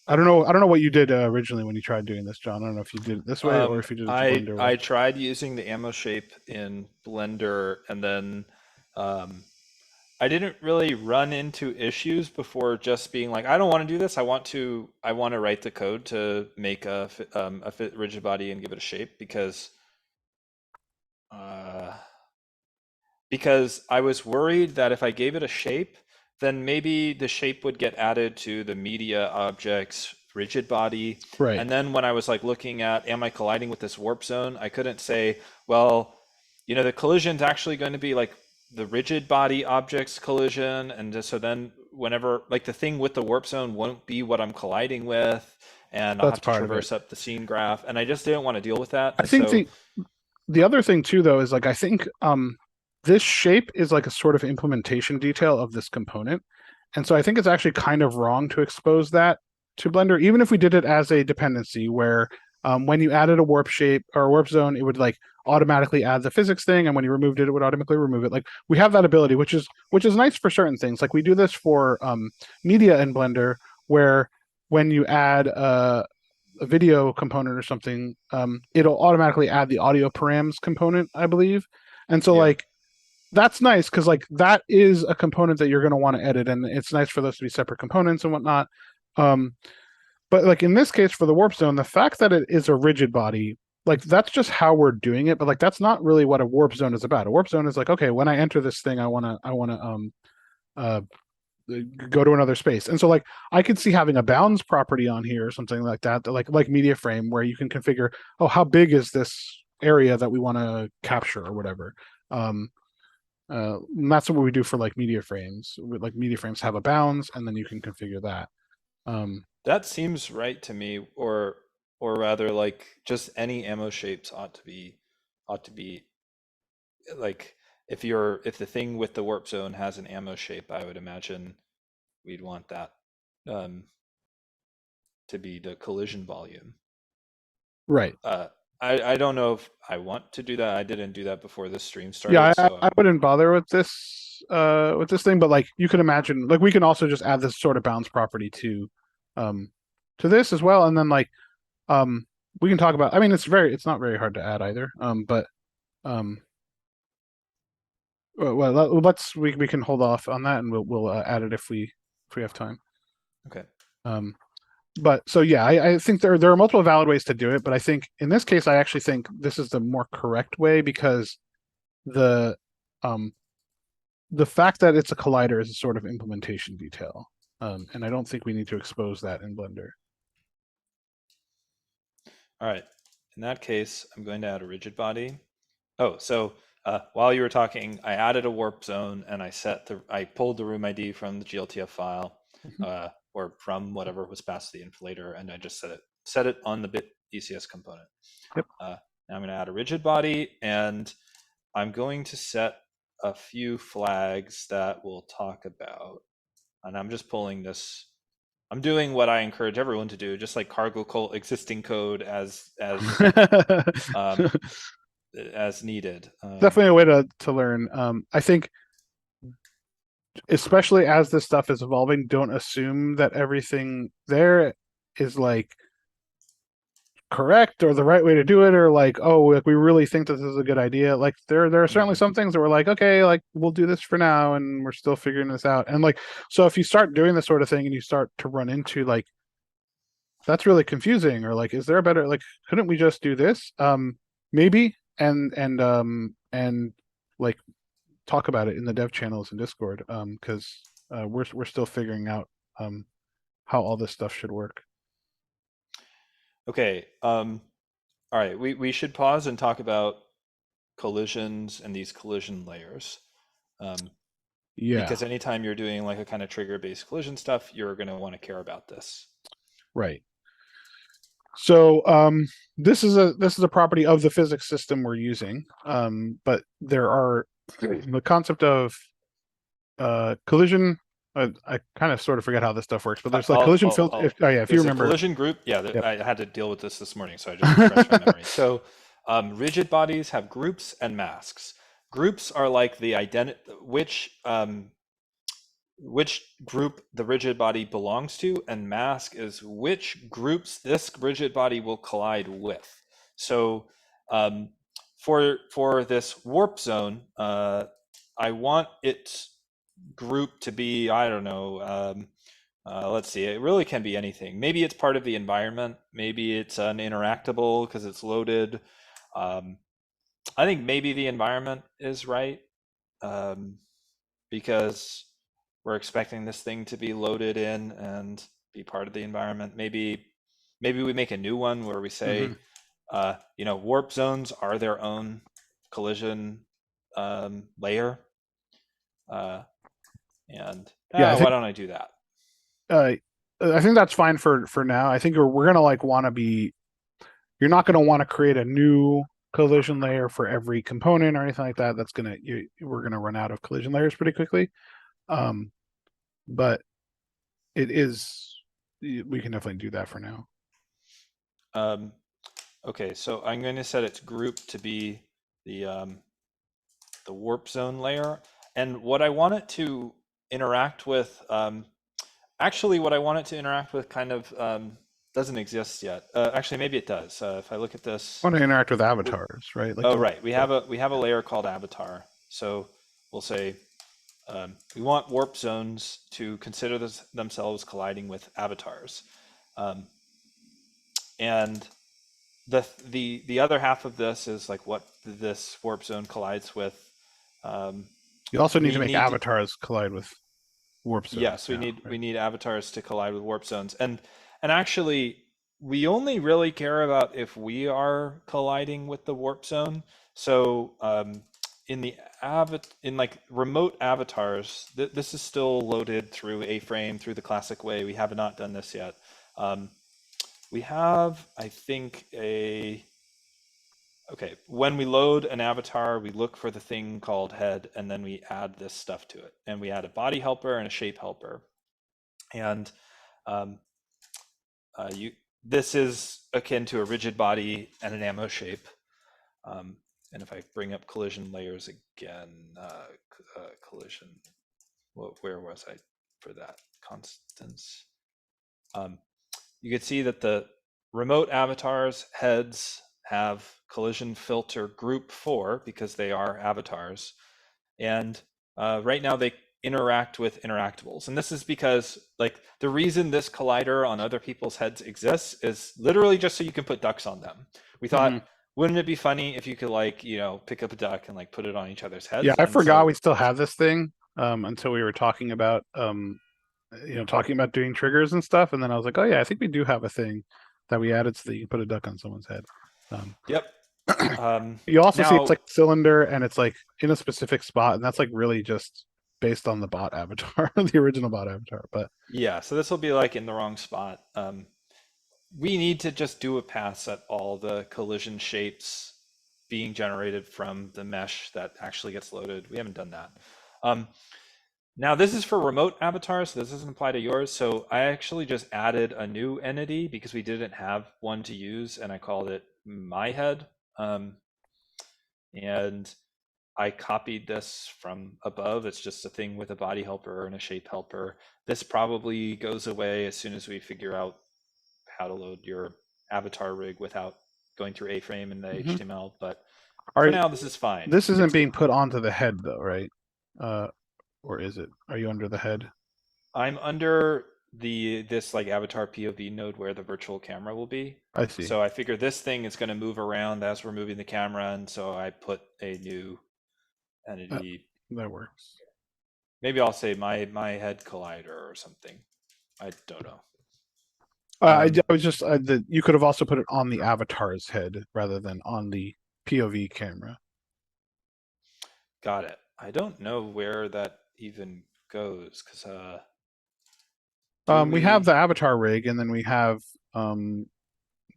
I don't know. I don't know what you did originally when you tried doing this, John. I don't know if you did it this way or if you did it the Blender way. I tried using the ammo shape in Blender, and then I didn't really run into issues before just being like, I don't want to do this. I want to write the code to make a rigid body and give it a shape uh, because I was worried that if I gave it a shape, then maybe the shape would get added to the media object's rigid body. Right. And then when I was like looking at, am I colliding with this warp zone? I couldn't say, well, the collision's actually going to be like the rigid body object's collision. And so then whenever, like the thing with the warp zone won't be what I'm colliding with, and I'll That's have to part of it. traverse up the scene graph. And I just didn't want to deal with that. I And think so the other thing too though is like I think this shape is like a sort of implementation detail of this component. And so I think it's actually kind of wrong to expose that to Blender, even if we did it as a dependency where when you added a warp shape or a warp zone, it would like automatically add the physics thing, and when you removed it, it would automatically remove it. Like we have that ability, which is nice for certain things. Like we do this for media in Blender, where when you add a video component or something, it'll automatically add the audio params component, I believe. And so yeah. like that's nice because like that is a component that you're going to want to edit, and it's nice for those to be separate components and whatnot. Um, but like in this case for the warp zone, the fact that it is a rigid body, like that's just how we're doing it. But like that's not really what a warp zone is about. A warp zone is like, okay, when I enter this thing, I wanna uh go to another space. And so like I could see having a bounds property on here or something like that, like media frame, where you can configure, oh, how big is this area that we want to capture or whatever. Um, and that's what we do for like media frames. Like media frames have a bounds, and then you can configure that. Um, That seems right to me, or rather, like just any ammo shapes ought to be like if the thing with the warp zone has an ammo shape, I would imagine we'd want that um, to be the collision volume. right. Uh, I don't know if I want to do that. I didn't do that before this stream Yeah, started, I, so I wouldn't bother with this thing, but like you can imagine, like we can also just add this sort of bounds property um to this as well, and then like um we can talk about. I mean, it's not very hard to add either. But um let's we can hold off on that, and we'll add it if we have time. okay. Um, but so yeah, I think there are multiple valid ways to do it, but I think in this case, I actually think this is the more correct way because the um the fact that it's a collider is a sort of implementation detail. And I don't think we need to expose that in Blender. All right. In that case, I'm going to add a rigid body. Oh, so while you were talking, I added a warp zone and I pulled the room ID from the GLTF file, Mhm. or from whatever was passed to the inflator, and I just set it on the bit ECS component. Yep. Now I'm going to add a rigid body, and I'm going to set a few flags that we'll talk about. And I'm just pulling this. I'm doing what I encourage everyone to do, just like cargo cult existing code um, as needed. Definitely a way to learn. I think especially as this stuff is evolving, don't assume that everything there is like correct or the right way to do it, or like, oh, like we really think that this is a good idea. Like there are certainly Mhm. some things that we're like, okay, like we'll do this for now and we're still figuring this out. And like, so if you start doing this sort of thing and you start to run into like that's really confusing, or like, is there a better, like, couldn't we just do this? Maybe, and like talk about it in the dev channels and Discord, because we're still figuring out how all this stuff should work. Okay. All right. We should pause and talk about collisions and these collision layers. Um, Yeah, because anytime you're doing like a kind of trigger-based collision stuff, you're going to want to care about this. right. So this is a property of the physics system we're using, but there are the concept of collision. I kind of sort of forget how this stuff works, but there's like collision filter. Oh yeah, if you There's a remember. collision group. Yeah, Yep. I had to deal with this morning, so I just refreshed my memory. So, rigid bodies have groups and masks. Groups are like the which group the rigid body belongs to, and mask is which groups this rigid body will collide with. So, um, for this warp zone, I want its group to be, I don't know, let's see, it really can be anything. Maybe it's part of the environment. Maybe it's an interactable because it's loaded. Um, I think maybe the environment is right, um, because we're expecting this thing to be loaded in and be part of the environment. Maybe we make a new one where we Hmm. say, warp zones are their own collision layer. Uh, and Yeah, why don't I do that? uh, I think that's fine for now. I think we're gonna like want to be. You're not gonna want to create a new collision layer for every component or anything like that. We're gonna run out of collision layers pretty quickly. Um, but it is we can definitely do that for now. Um, okay, so I'm going to set its group to be the warp zone layer, and what I want it to interact with. Actually, what I want it to interact with kind of doesn't exist yet. Actually, maybe it does. If I look at I this, want to interact with we, avatars, right? Like oh the right, we have a layer called avatar. So we'll say we want warp zones to consider themselves colliding with avatars, um, and the other half of this is like what this warp zone collides with. Um, you also need to we make need to, avatars collide with warp zones yes, we now, need right? we need avatars to collide with warp zones, and actually we only really care about if we are colliding with the warp zone. So in the in like remote avatars, this is still loaded through A-frame through the classic way. We have not done this yet. Um, we have, I think, okay, when we load an avatar, we look for the thing called head, and then we add this stuff to it. And we add a body helper and a shape helper. And um, you this is akin to a rigid body and an ammo shape. And if I bring up collision layers again, collision, where was I for that? Constants. Um, you can see that the remote avatars heads have collision filter group 4 because they are avatars. And right now they interact with interactables. And this is because like the reason this collider on other people's heads exists is literally just so you can put ducks on them. We thought, Hmm. wouldn't it be funny if you could like, pick up a duck and like put it on each other's Yeah, heads? I And forgot so, we still have this thing until we were talking about talking about doing triggers and stuff, and then I was like, oh yeah, I think we do have a thing that we added so that you can put a duck on someone's head. Um, yep. you also see it's Now, like cylinder and it's like in a specific spot, and that's like really just based on the bot avatar, the original bot avatar. But yeah, so this will be like in the wrong spot. We need to just do a pass at all the collision shapes being generated from the mesh that actually gets loaded. We haven't done that. Now this is for remote avatars, so this doesn't apply to yours. So I actually just added a new entity because we didn't have one to use, and I called it my head. And I copied this from above. It's just a thing with a body helper and a shape helper. This probably goes away as soon as we figure out how to load your avatar rig without going through A-frame and the Mhm. HTML. But for Are now, this is fine. this isn't It's being put onto the head though, right? Or is it? Are you under the head? I'm under this like avatar POV node where the virtual camera will be. I see. So I figure this thing is going to move around as we're moving the camera, and so I put a new That entity. that works. Maybe I'll say my head collider or something. I don't know. I was just you could have also put it on the avatar's head rather than on the POV camera. Got it. I don't know where that even goes because do We have we? the avatar rig, and then we have um,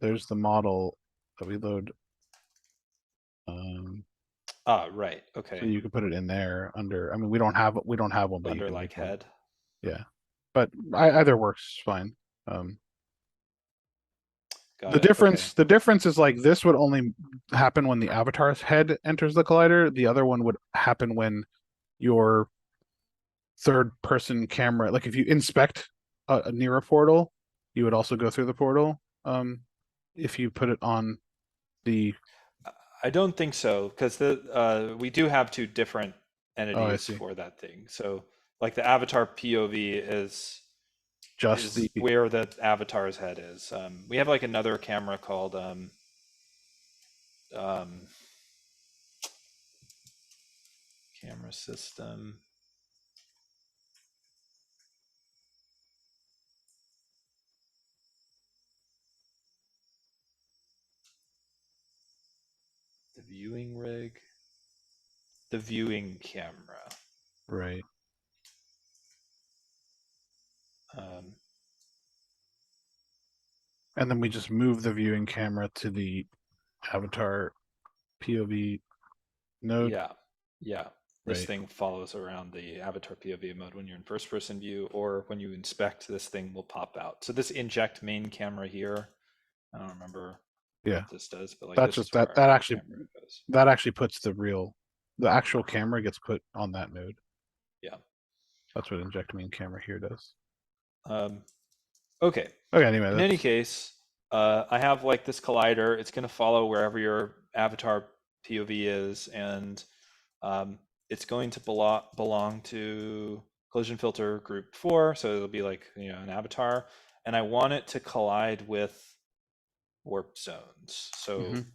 there's the model that we load. Um, Ah, right. so Okay. you could put it in there under. I mean, we don't have one, but you Under can like make one. head. Yeah, but either works fine. Um, Got the it. Okay. difference the difference is like this would only happen when the avatar's head enters the collider. The other one would happen when your third person camera, like if you inspect near a portal, you would also go through the portal. If you put it on the I don't think so because the we do have two different oh, I entities see, for that thing. So like the avatar POV just the is where the avatar's head is. We have like another camera called um, camera system. The viewing rig. The viewing camera. right, Um, and then we just move the viewing camera to the avatar POV node, yeah, yeah. This right? thing follows around the avatar POV mode when you're in first person view, or when you inspect, this thing will pop out. So this inject main camera here, I don't remember Yeah, what this does, but like that's this just is where that our actually camera goes. puts the actual camera gets put on that node. Yeah. That's what inject main camera here does. Um, okay. Okay, anyway, In any that's case, I have like this collider. It's going to follow wherever your avatar POV is, and um, it's going to belong to collision filter group 4. So it'll be like an avatar, and I want it to collide with warp zones. So mhm.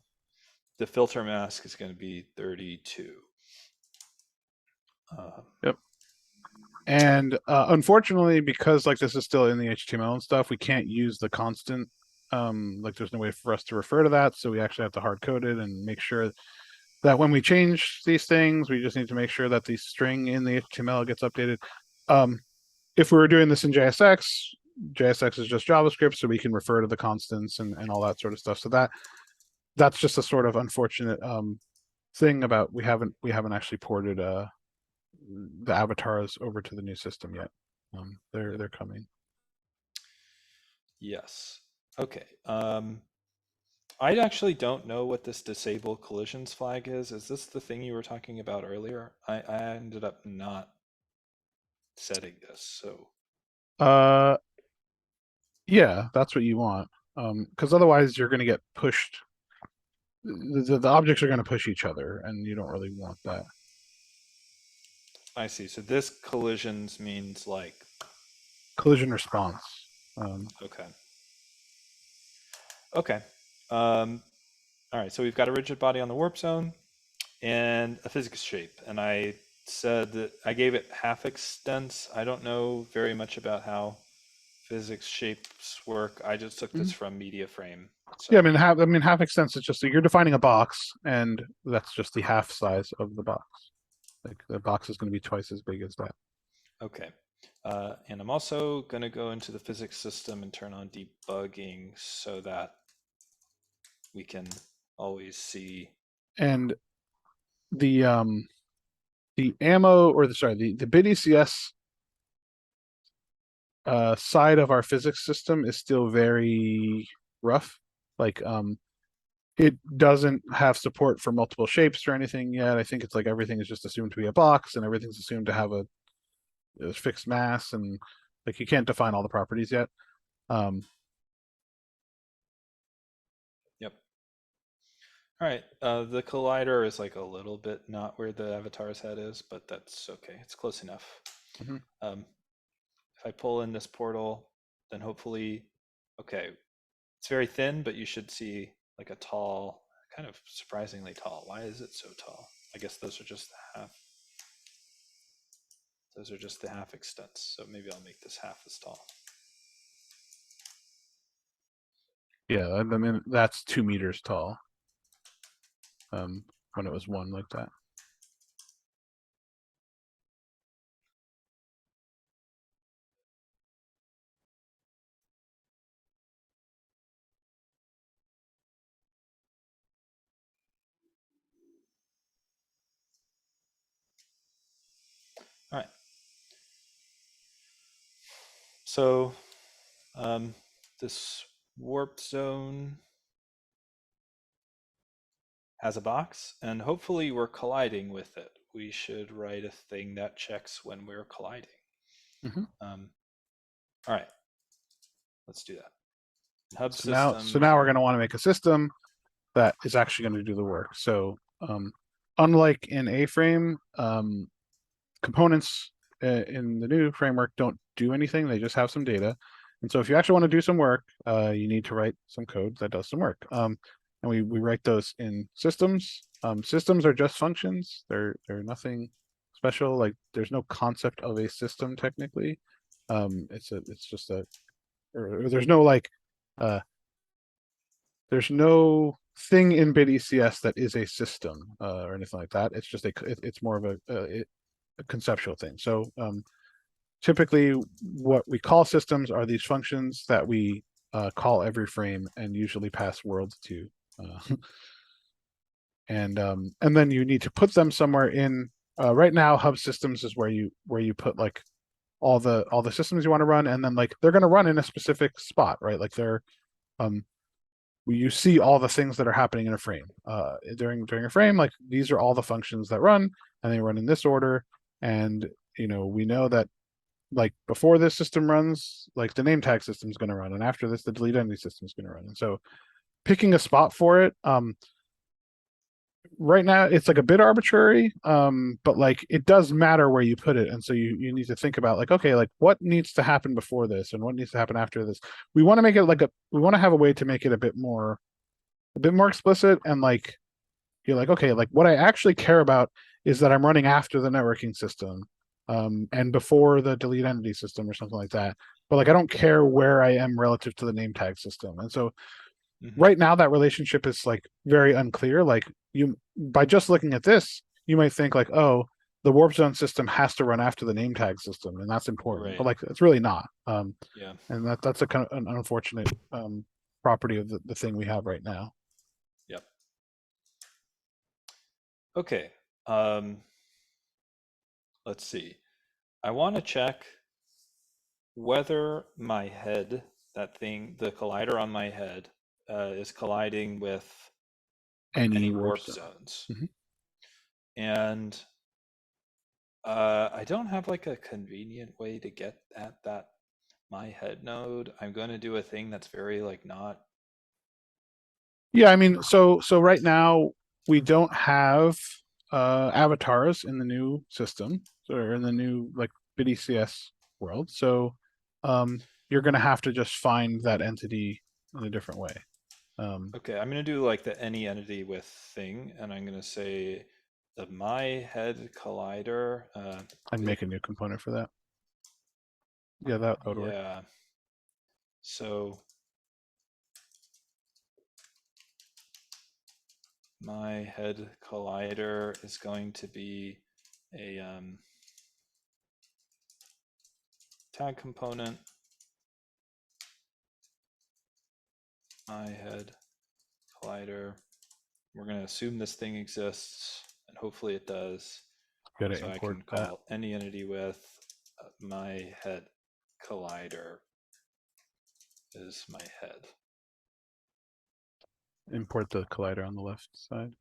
the filter mask is going to be 32. Yep. And unfortunately, because like this is still in the HTML and stuff, we can't use the constant. Like there's no way for us to refer to that, so we actually have to hard code it and make sure that when we change these things, we just need to make sure that the string in the HTML gets updated. If we were doing this in JSX is just JavaScript, so we can refer to the constants and all that sort of stuff. So that's just a sort of unfortunate thing about we haven't actually ported the avatars over to the new system yet. They're coming. Yes. Okay. I actually don't know what this disable collisions flag is. Is this the thing you were talking about earlier? I ended up not setting this, so Uh, yeah, that's what you want. Because otherwise you're going to get pushed. The objects are going to push each other, and you don't really want that. I see. So this collisions means like, Collision response. okay. Okay. Um, all right, so we've got a rigid body on the warp zone and a physics shape. And I said that I gave it half extents. I don't know very much about how physics shapes work. I just took this Mhm. from media frame. Yeah, So, I mean half extents is just you're defining a box, and that's just the half size of the box. Like the box is going to be twice as big as that. okay. And I'm also going to go into the physics system and turn on debugging so that we can always see And the ammo or the BDCS side of our physics system is still very rough. Like it doesn't have support for multiple shapes or anything yet. I think it's like everything is just assumed to be a box and everything's assumed to have a fixed mass, and like you can't define all the properties yet. Um, Yep. All right. The collider is like a little bit not where the avatar's head is, but that's okay. It's close enough. mhm. Um, if I pull in this portal, then hopefully, okay, it's very thin, but you should see like a tall, kind of surprisingly tall. Why is it so tall? I guess those are just the half. Those are just the half extents. So maybe I'll make this half as tall. Yeah, I mean that's 2 meters tall. When it was one like that. All right. So this warp zone has a box, and hopefully we're colliding with it. We should write a thing that checks when we're colliding. Mhm. All right, let's do that. Hub So system. now we're going to want to make a system that is actually going to do the work. So unlike in A-frame, components in the new framework don't do anything. They just have some data. And so if you actually want to do some work, you need to write some code that does some work. And we write those in systems. Systems are just functions. They're nothing special. Like there's no concept of a system technically. It's just a or there's no like uh there's no thing in BitECS that is a system or anything like that. It's just it's more of a conceptual thing. So typically, what we call systems are these functions that we call every frame and usually pass worlds to, uh, and then you need to put them somewhere in. Right now, hub systems is where you put like all the systems you want to run, and then like they're going to run in a specific spot, right? Like they're um, you see all the things that are happening in a frame during a frame. Like these are all the functions that run, and they run in this order. And we know that like before this system runs, like the name tag system is going to run, and after this, the delete entity system is going to run. And so, picking a spot for it, right now it's like a bit arbitrary, but like it does matter where you put it, and so you need to think about like okay, like what needs to happen before this, and what needs to happen after this. We want to make it like we want to have a way to make it a bit more explicit, and like you're like okay, like what I actually care about is that I'm running after the networking system and before the delete entity system or something like that. But like I don't care where I am relative to the name tag system. And so Mm-hmm. right now that relationship is like very unclear. Like you by just looking at this, you might think like, oh, the warp zone system has to run after the name tag system, and that's important. But Right. like it's really not. Yeah. And that's a kind of an unfortunate property of the thing we have right now. Yep. Okay. Um, let's see. I want to check whether my head, that thing, the collider on my head, is colliding with Any any warp warp zone. zones. Mhm. And I don't have like a convenient way to get at that my head node. I'm going to do a thing that's very like not. Yeah, I mean, so right now we don't have avatars in the new system or in the new like BDCS world. So you're gonna have to just find that entity in a different way. Okay, I'm going to do like the any entity with thing, and I'm going to say the my head collider. And make a new component for that. Yeah, that would work. Yeah. So my head collider is going to be a tag component. My head collider we're going to assume this thing exists, and hopefully it does. Gotta So I import can that. call any entity with my head collider is my head. Import the collider on the left side.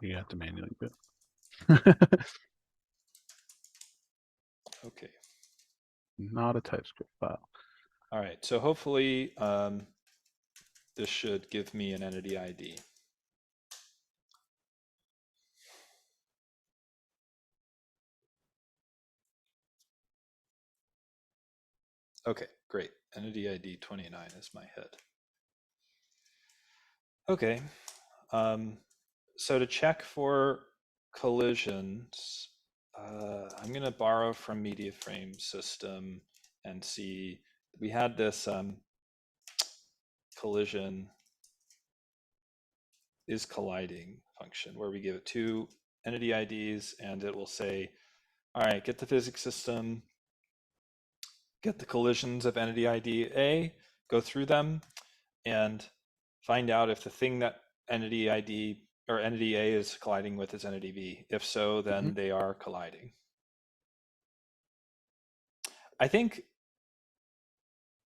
You have to manually do it. Okay. Not a TypeScript file. All right. So hopefully this should give me an entity ID. Okay, great. Entity ID 29 is my head. Okay. So to check for collisions, I'm going to borrow from media frame system and see. We had this collision is colliding function where we give it two entity IDs and it will say, all right, get the physics system, get the collisions of entity ID A, go through them, and find out if the thing that entity ID or entity A is colliding with is entity B. If so, then they are colliding. I think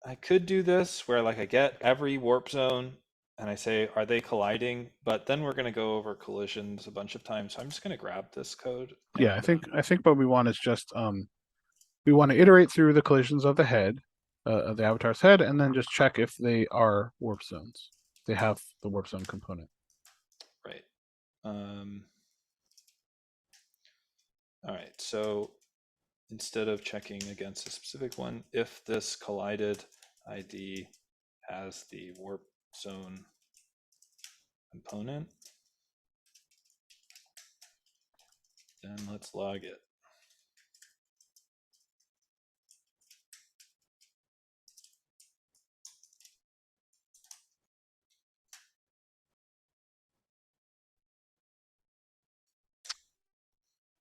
I could do this where like I get every warp zone and I say, are they colliding? But then we're going to go over collisions a bunch of times. So I'm just going to grab this code. Yeah, And, I think what we want is just we want to iterate through the collisions of the head, of the avatar's head, and then just check if they are warp zones. They have the warp zone component. right. All right. So instead of checking against a specific one, if this collided ID has the warp zone component, then let's log it.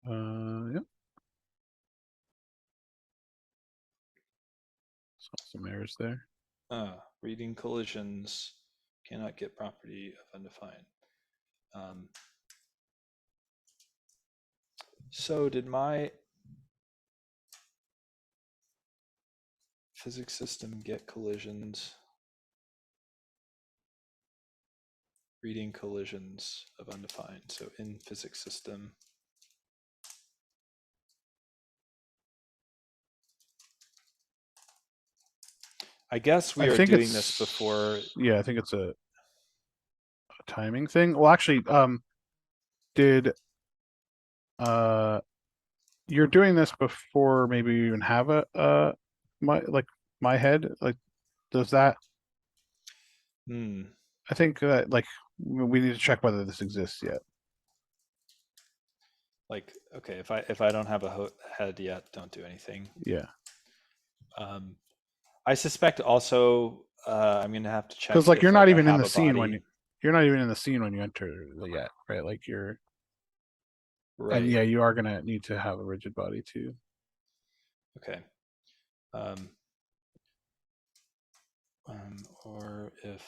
Yep. Saw some errors there. Reading collisions cannot get property of undefined. So did my physics system get collisions? Reading collisions of undefined. So in physics system. I guess we are doing this before. Yeah, I think it's a timing thing. Well, actually, did you're doing this before maybe you even have a my head? Like, does that? I think that like we need to check whether this exists yet. Like, okay, if I don't have a head yet, don't do anything. Yeah. I suspect also I'm gonna have to check Because like if you're not I even in have the a scene body. when you're not even in the scene when you enter yet, right? Like you're Right. and yeah, you are gonna need to have a rigid body too. Okay. Or if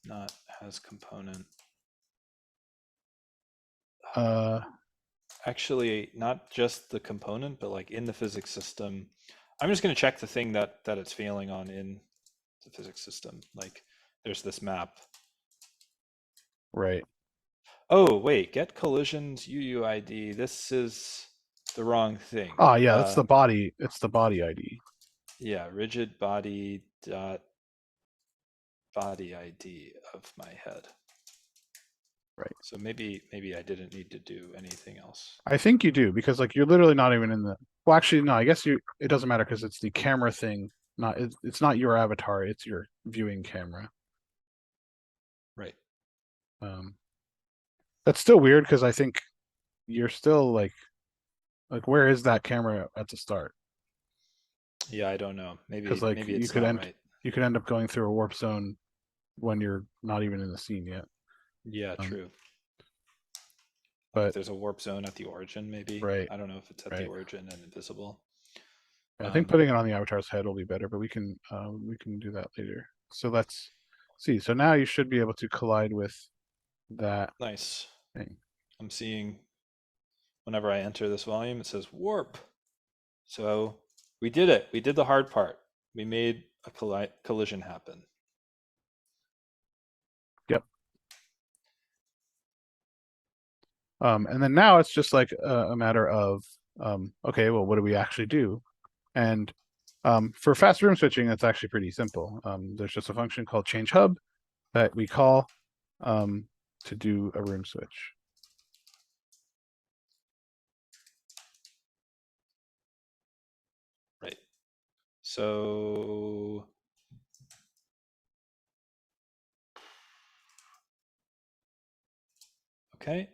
not has component. Actually, not just the component, but like in the physics system. I'm just going to check the thing that it's failing on in the physics system. Like there's this map. Right. Oh, wait, get collisions UUID. This is the wrong thing. Oh yeah, that's the body. It's the body ID. Yeah, rigid body dot body ID of my head. Right. So maybe I didn't need to do anything else. I think you do because like you're literally not even in the. Well, actually, no. I guess it doesn't matter because it's the camera thing. Not it's not your avatar. It's your viewing camera. Right. That's still weird because I think you're still like where is that camera at the start? Yeah, I don't know. Because Maybe like it's not right. you could end up going through a warp zone when you're not even in the scene yet. Yeah, true. Like But if there's a warp zone at the origin, maybe. right, I don't know if it's at the right. origin and invisible. I think putting it on the avatar's head will be better, but we can do that later. So let's see. So now you should be able to collide with that Nice. thing. I'm seeing whenever I enter this volume, it says warp. So we did it. We did the hard part. We made a collision happen. Yep. And then now it's just like a matter of, okay, well, what do we actually do? And for fast room switching, it's actually pretty simple. There's just a function called change hub that we call to do a room switch. Right. So okay.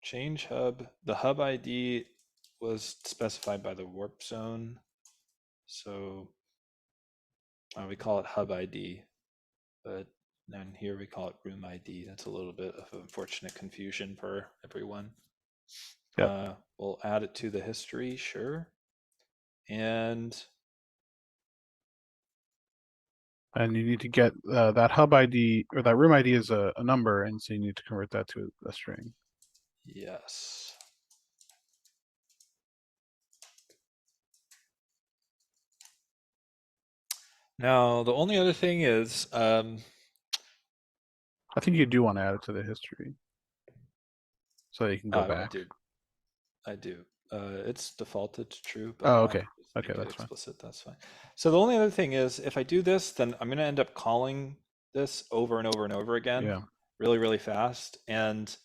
Change hub. The hub ID was specified by the warp zone. So we call it hub ID, but then here we call it room ID. That's a little bit of unfortunate confusion for everyone. Yep. We'll add it to the history, sure. And you need to get that hub ID or that room ID is a number, and so you need to convert that to a string. yes. Now, the only other thing is, I think you do want to add it to the history so you can go back. I do. It's defaulted to true, but Oh, I'll okay. just make Okay, it that's fine. explicit. That's fine. So the only other thing is, if I do this, then I'm going to end up calling this over and over and over again, Yeah. really, really fast. And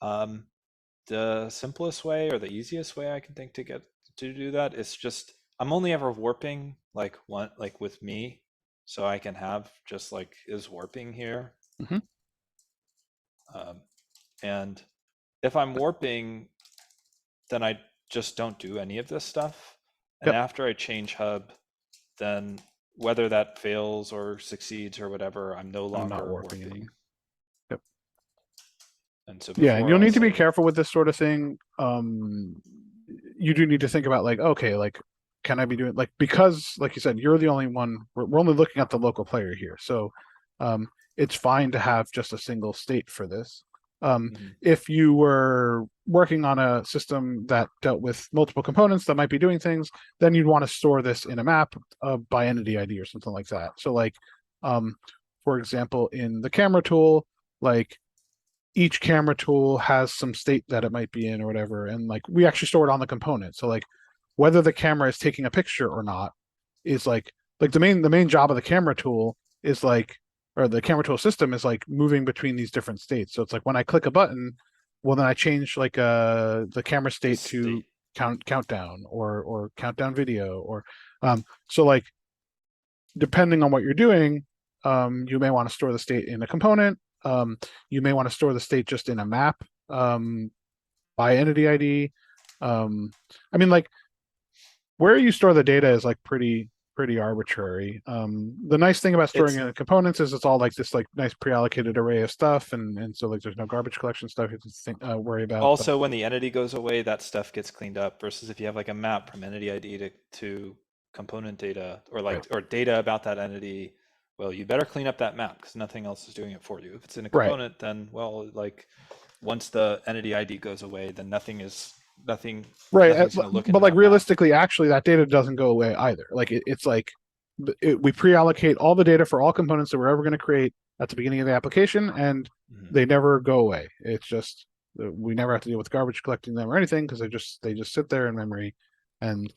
the simplest way or the easiest way I can think to get to do that is just I'm only ever warping like with me, so I can have just like is warping here. Mhm. And if I'm warping, then I just don't do any of this stuff. And Yep. after I change hub, then whether that fails or succeeds or whatever, I'm no I'm longer not warping warping. anymore. Yep. And so Yeah, and before you'll I'll need to be say, careful with this sort of thing. You do need to think about like, okay, like, can I be doing like because, like you said, you're the only one. We're only looking at the local player here, so it's fine to have just a single state for this. If you were working on a system that dealt with multiple components that might be doing things, then you'd want to store this in a map by entity ID or something like that. So, like, for example, in the camera tool, like each camera tool has some state that it might be in or whatever, and like we actually store it on the component. So like whether the camera is taking a picture or not is like the main job of the camera tool is like, or the camera tool system is like moving between these different states. So it's like when I click a button, well then I change like the camera state to countdown or countdown video or so like depending on what you're doing, you may want to store the state in a component. You may want to store the state just in a map by entity ID. I mean, like where you store the data is like pretty arbitrary. The nice thing about storing it in components is it's all like this like nice pre-allocated array of stuff, and so like there's no garbage collection stuff you have to worry about. also when the entity goes away, that stuff gets cleaned up. Versus if you have like a map from entity ID to component data or like or data about that entity, well, you better clean up that map because nothing else is doing it for you. If it's in a component, then well, like once the entity ID goes away, then nothing's right. gonna look But into like that map. realistically, actually, that data doesn't go away either. Like it's like we pre-allocate all the data for all components that we're ever going to create at the beginning of the application, and they never go away. It's just we never have to deal with garbage collecting them or anything because they just sit there in memory. And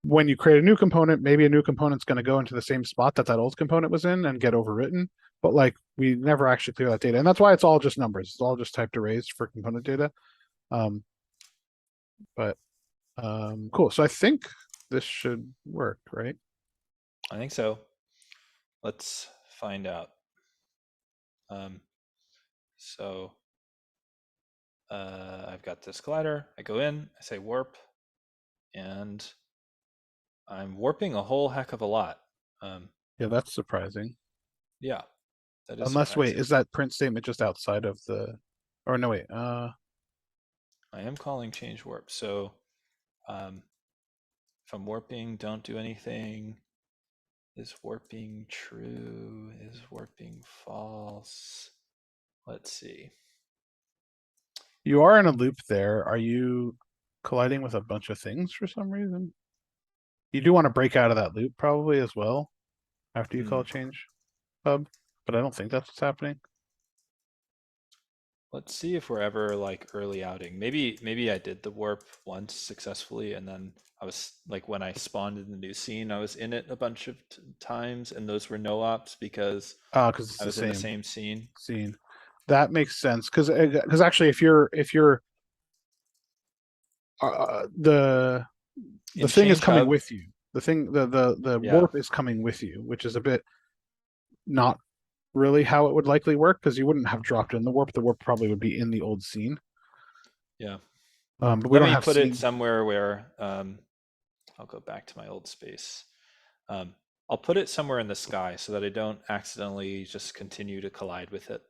when you create a new component, maybe a new component's going to go into the same spot that old component was in and get overwritten. But like we never actually clear that data, and that's why it's all just numbers. It's all just typed arrays for component data. But cool. So I think this should work, right? I think so. Let's find out. So I've got this collider. I go in, I say warp, and I'm warping a whole heck of a lot. Yeah, that's surprising. Yeah, that is Unless, wait, surprising. is that print statement just outside of the, or no, wait, I am calling change warp. So if I'm warping, don't do anything. Is warping true? Is warping false? Let's see. You are in a loop there. Are you colliding with a bunch of things for some reason? You do want to break out of that loop probably as well after you call change hub, but I don't think that's what's happening. Let's see if we're ever like early outing. Maybe I did the warp once successfully, and then I was like when I spawned in the new scene, I was in it a bunch of times, and those were no ops because Because it's I the was in the same same scene. scene. That makes sense because actually, if you're the In thing is change coming hub, with you. The thing the yeah, warp is coming with you, which is a bit not really how it would likely work because you wouldn't have dropped in the warp. The warp probably would be in the old scene. yeah. But we Let don't me have put it scenes. somewhere where I'll go back to my old space. Um, I'll put it somewhere in the sky so that I don't accidentally just continue to collide with it.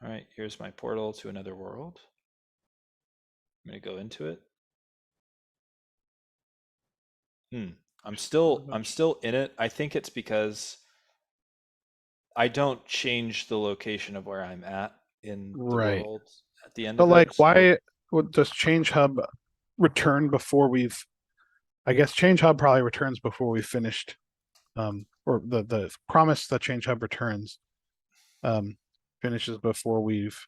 All right, here's my portal to another world. I'm gonna go into it. I'm still in it. I think it's because I don't change the location of where I'm at in the Right. world at the end But of like, it. So why would does change hub return before we've? I guess change hub probably returns before we've finished. Or the promise that change hub returns finishes before we've.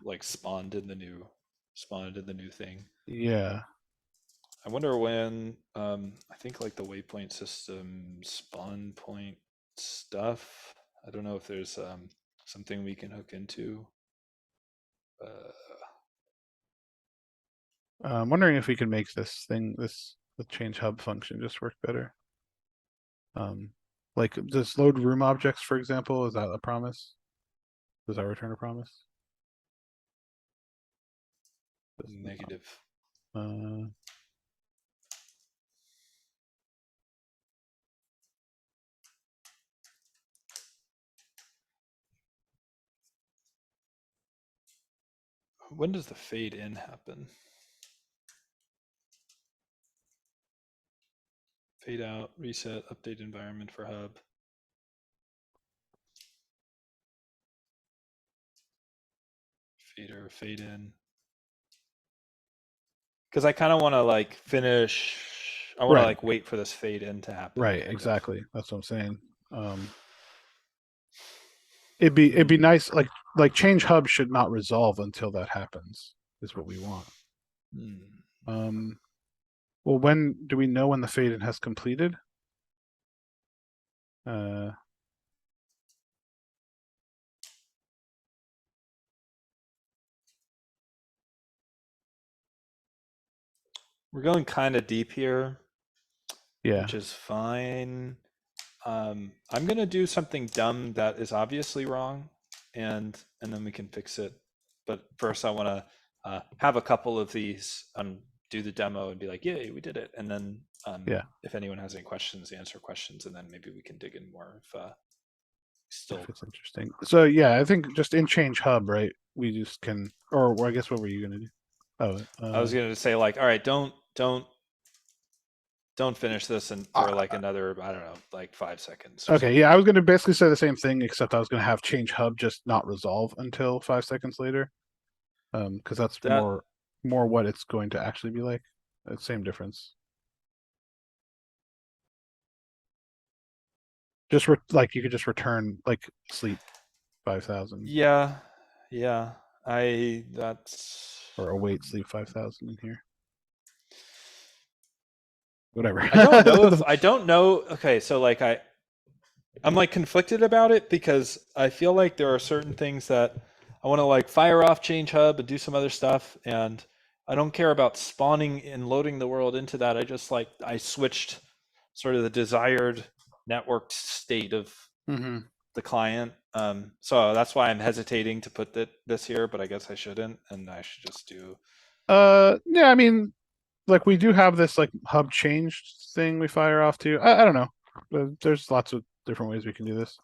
like spawned in the new thing. Yeah. I wonder when I think like the waypoint system spawn point stuff. I don't know if there's something we can hook into. I'm wondering if we can make the change hub function just work better. Like does load room objects, for example, is that a promise? Does that return a promise? Does not. Negative. Uh, When does the fade in happen? Fade out, reset, update environment for hub. Fader, fade in. Because I kind of want to like finish. I want to right, like wait for this fade in to happen. right, Kind of. exactly. That's what I'm saying. It'd be Hmm. nice, like change hub should not resolve until that happens, is what we want. Hmm. Well, when do we know when the fade in has completed? Uh, We're going kind of deep here, yeah, which is fine. I'm gonna do something dumb that is obviously wrong, and then we can fix it. But first, I want to have a couple of these do the demo and be like, "Yay, we did it!" And then, yeah. if anyone has any questions, answer questions, and then maybe we can dig in more if If still. it's interesting. So yeah, I think just in change hub, right? We just can, or well, I guess what were you gonna do? Oh, I was gonna say like, all right, don't finish this and for like another I don't know like 5 seconds or okay, something. yeah, I was gonna basically say the same thing, except I was gonna have change hub just not resolve until 5 seconds later. Because that's That more what it's going to actually be like. Same difference. Just like you could just return like sleep 5,000 yeah, yeah. I that's or await sleep 5,000 in here. Whatever. I don't know. Okay, so like I'm like conflicted about it because I feel like there are certain things that I want to like fire off change hub and do some other stuff, and I don't care about spawning and loading the world into that. I just like I switched sort of the desired networked state of hmm the client. So that's why I'm hesitating to put this here, but I guess I shouldn't, and I should just do. Yeah, I mean, like we do have this like hub changed thing we fire off to. I don't know. There's lots of different ways we can do this.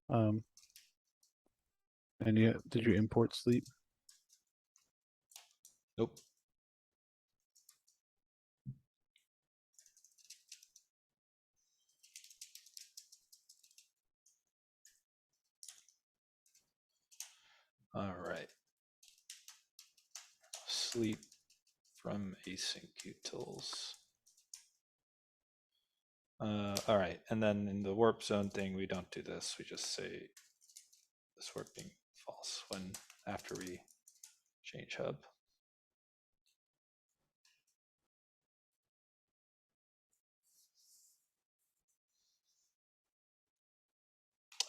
Um, And did you import sleep? Nope. All right. Sleep from async utils. All right, and then in the warp zone thing, we don't do this. We just say this warp being false when after we change hub.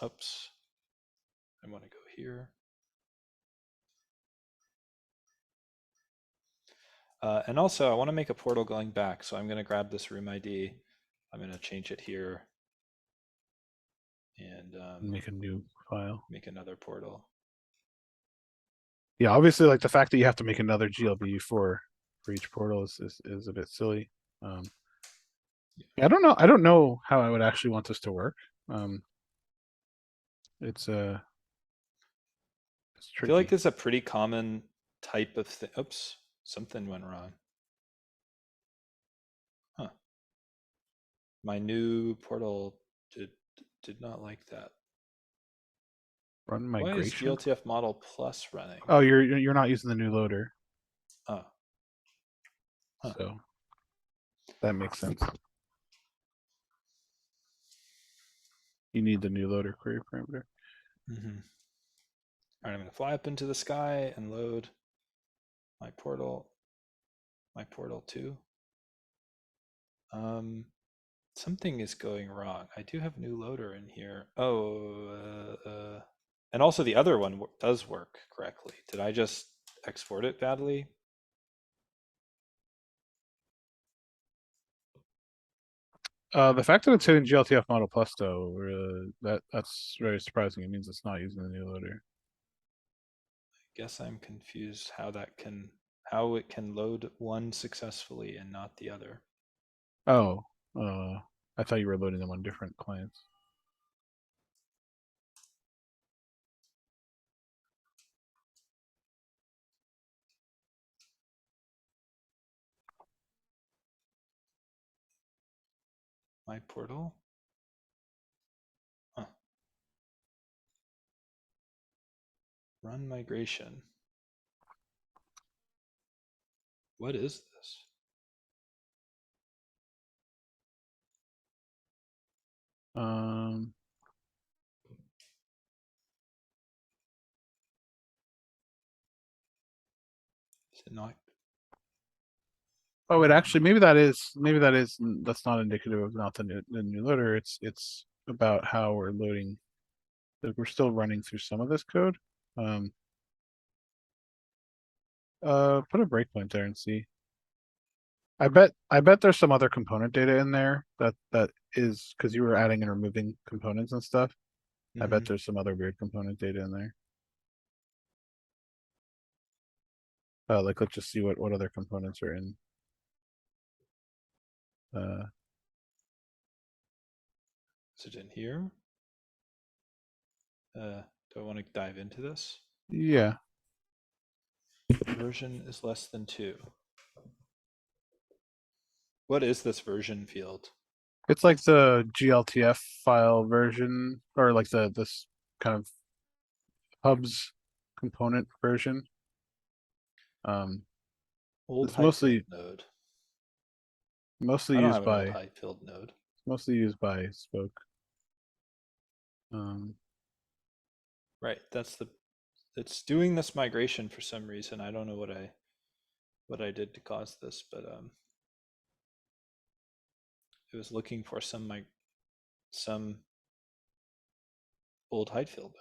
Oops, I want to go here. And also, I want to make a portal going back, so I'm going to grab this room ID. I'm going to change it here and Make a new file. make another portal. Yeah, obviously, like the fact that you have to make another GLB for each portal is a bit silly. I don't know. I don't know how I would actually want this to work. It's it's I feel like tricky. this is a pretty common type of thing. Oops, something went wrong. Huh. My new portal did not like that. Run Why is migration. GLTF model plus running? Oh, you're not using the new loader, Oh. Huh. so that makes sense. You need the new loader query parameter. Mm-hmm. All right, I'm going to fly up into the sky and load my portal 2. Something is going wrong. I do have new loader in here. Oh, and also the other one does work correctly. Did I just export it badly? The fact that it's hitting GLTF model plus though, that's very surprising. It means it's not using the new loader. Guess I'm confused how it can load one successfully and not the other. Oh, I thought you were loading them on different clients. My portal? Huh. Run migration. What is this? Um, Is it not? oh, it actually that's not indicative of not the new loader. It's about how we're loading. Like we're still running through some of this code. Um, put a breakpoint there and see. I bet there's some other component data in there that is because you were adding and removing components and stuff. I bet Mhm. there's some other weird component data in there. Like let's just see what other components are in. Is it in here? Do I want to dive into this? Yeah, Version is less than 2. What is this version field? it's like the GLTF file version or like this kind of hubs component version. Old It's height field node. mostly I don't used have an old by height field node. Spoke. Right, it's doing this migration for some reason. I don't know what I did to cause this, but it was looking for some old height field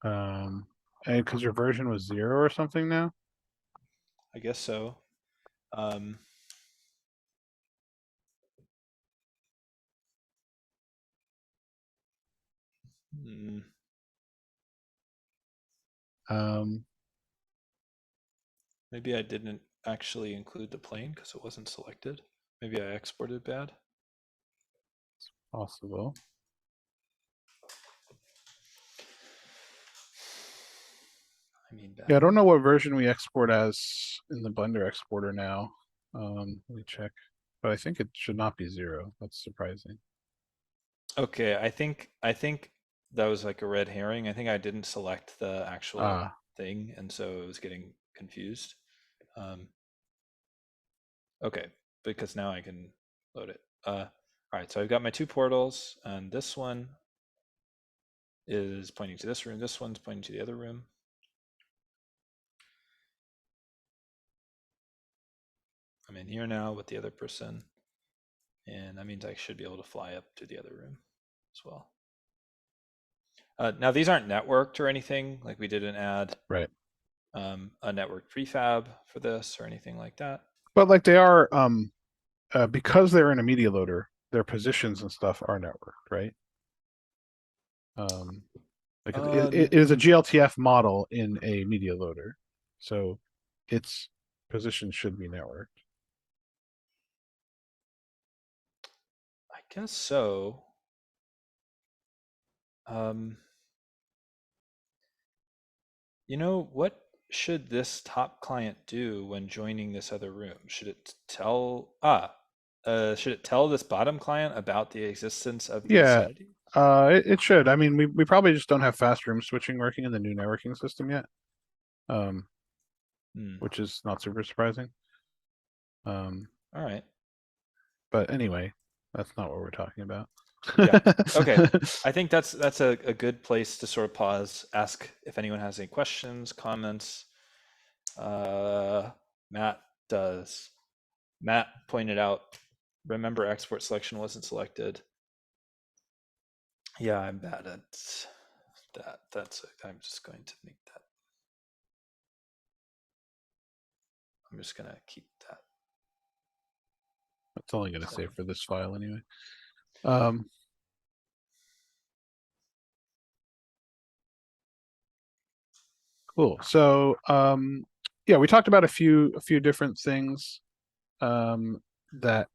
node. And because your version was 0 or something now. I guess so. Um, hmm, Maybe I didn't actually include the plane because it wasn't selected. Maybe I exported bad. Possible. I mean, Yeah, I don't bad. know what version we export as in the Blender exporter now. Let me check. But I think it should not be 0. That's surprising. Okay, I think that was like a red herring. I think I didn't select the actual Ah, thing, and so it was getting confused. Um, okay, because now I can load it. All right, so I've got my 2 portals, and this one is pointing to this room. This one's pointing to the other room. I'm in here now with the other person, and that means I should be able to fly up to the other room as well. Now these aren't networked or anything, like we didn't add right. a network prefab for this or anything like that. But like they are, because they're in a media loader, their positions and stuff are networked, right? Um, like it is a GLTF model in a media loader, so its position should be networked. I guess so. You know, what should this top client do when joining this other room? Should it tell this bottom client about the existence of the Yeah, vicinity? it should. I mean, we probably just don't have fast room switching working in the new networking system yet, um, Hmm. which is not super surprising. Um, All right. but anyway, that's not what we're talking about. Yeah. Okay. I think that's a good place to sort of pause, ask if anyone has any questions, comments. Uh, Matt does. Matt pointed out, remember export selection wasn't selected. Yeah, I'm bad at that. I'm just going to make that. I'm just going to keep that. That's only going to So, save for this file anyway. Um, cool. So yeah, we talked about a few different things that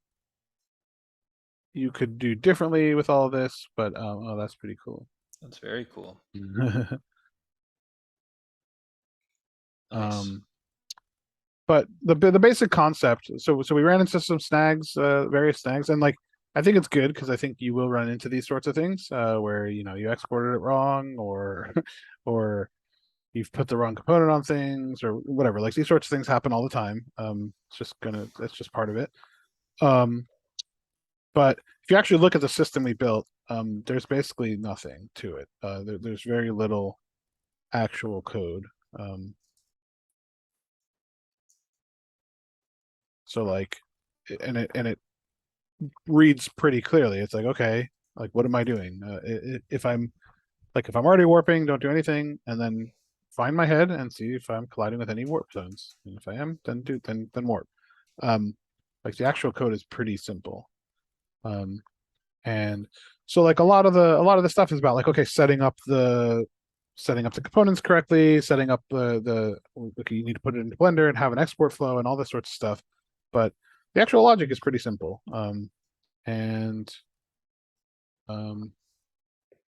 you could do differently with all of this, but oh, that's pretty cool. that's very cool. Nice. um, but the basic concept. So we ran into some snags, various snags, and like I think it's good because I think you will run into these sorts of things where you exported it wrong or or you've put the wrong component on things or whatever. Like these sorts of things happen all the time. That's just part of it. Um, but if you actually look at the system we built, there's basically nothing to it. There's very little actual code. Um, so like, and it reads pretty clearly. It's like, okay, like what am I doing? If I'm already warping, don't do anything, and then find my head and see if I'm colliding with any warp zones. And if I am, then warp. Um, like the actual code is pretty simple. And so like a lot of the stuff is about like okay, setting up the components correctly, setting up the okay, you need to put it into Blender and have an export flow and all this sorts of stuff. But the actual logic is pretty simple. And um,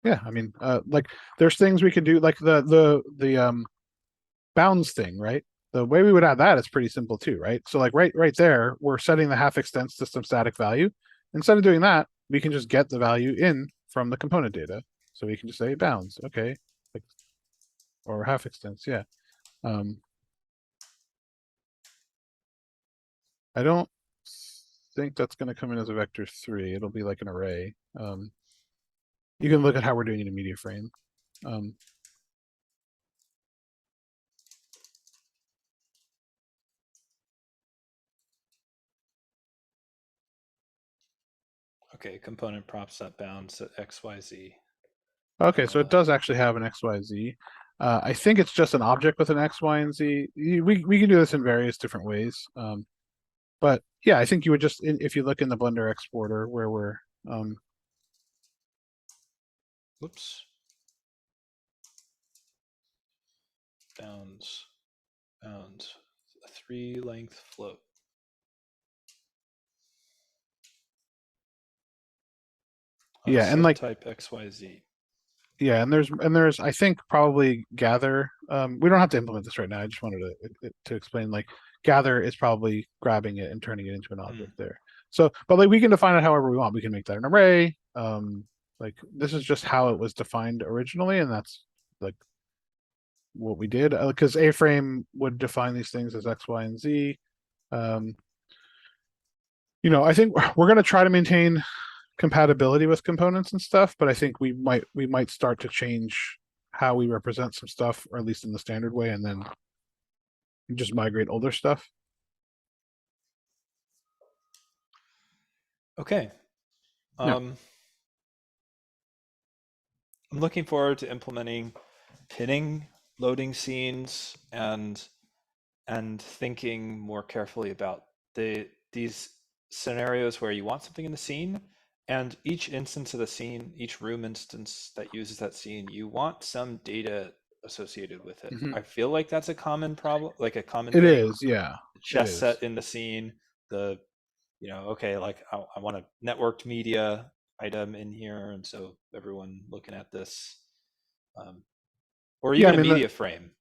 yeah, I mean, like there's things we can do, like the bounds thing, right? The way we would add that is pretty simple too, right? So like right there, we're setting the half extent system static value. Instead of doing that, we can just get the value in from the component data. So we can just say bounds, okay, like or half extents, yeah. Um, I don't think that's going to come in as a vector 3. It'll be like an array. You can look at how we're doing it in media frame. Um, Okay, component props that bounds at XYZ. okay, so it does actually have an XYZ. I think it's just an object with an X, Y, and Z. We can do this in various different ways. But yeah, I think you would just if you look in the Blender exporter where we're Whoops. Bounds. Bounds. A 3-length float. yeah, and like Subtype XYZ. Yeah, and there's I think probably gather. We don't have to implement this right now. I just wanted to explain like gather is probably grabbing it and turning it into an Hmm. object there. So, but like we can define it however we want. We can make that an array. Like this is just how it was defined originally, and that's like what we did. Because A-frame would define these things as X, Y, and Z. Um, I think we're going to try to maintain compatibility with components and stuff, but I think we might start to change how we represent some stuff, or at least in the standard way, and then just migrate older stuff. Okay. Yeah. I'm looking forward to implementing pinning, loading scenes, and thinking more carefully about these scenarios where you want something in the scene, and each instance of the scene, each room instance that uses that scene, you want some data associated with it. Mhm. I feel like that's a common problem, like a common It thing. is, yeah, The it chess is. set in the scene, the okay, like I want a networked media item in here, and so everyone looking at this, um, or Yeah, I even a mean media frame.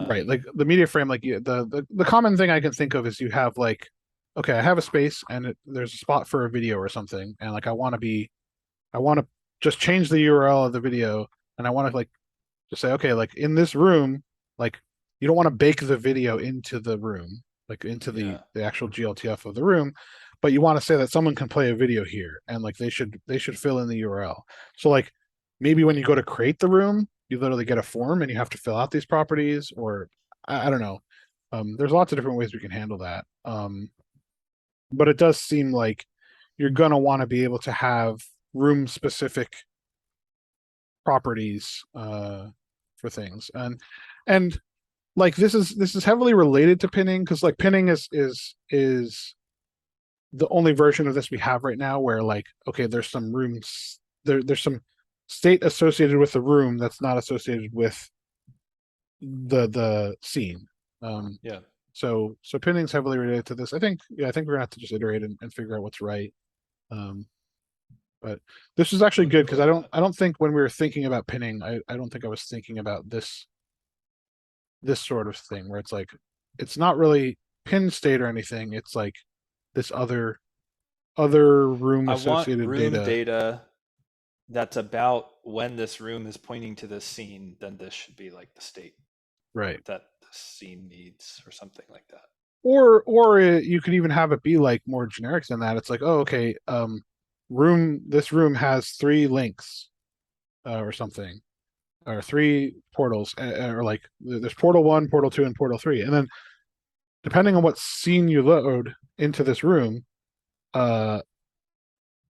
right, Um, like the media frame, like the common thing I can think of is you have like, okay, I have a space and there's a spot for a video or something, and like I want to just change the URL of the video, and I want to like to say, okay, like in this room, like you don't want to bake the video into the room, like into the yeah, the actual GLTF of the room, but you want to say that someone can play a video here, and like they should fill in the URL. So like maybe when you go to create the room, you literally get a form and you have to fill out these properties, or I don't know. There's lots of different ways we can handle that. But it does seem like you're gonna want to be able to have room specific properties for things, and like this is heavily related to pinning, because like pinning is the only version of this we have right now where like, okay, there's some rooms there's some state associated with the room that's not associated with the scene. um yeah. so pinning's heavily related to this. I think, yeah, I think we're gonna have to just iterate and figure out what's right. um but this is I'm actually looking good because forward to that. I don't think when we were thinking about pinning, I don't think I was thinking about this sort of thing where it's like it's not really pin state or anything. It's like this other room I want associated room data. data that's about when this room is pointing to this scene, then this should be like the state Right. that the scene needs, or something like that. Or you could even have it be like more generic than that. It's like, oh, okay, this room has three links, or something, or three portals, or like there's portal 1, portal 2, and portal 3, and then depending on what scene you load into this room, uh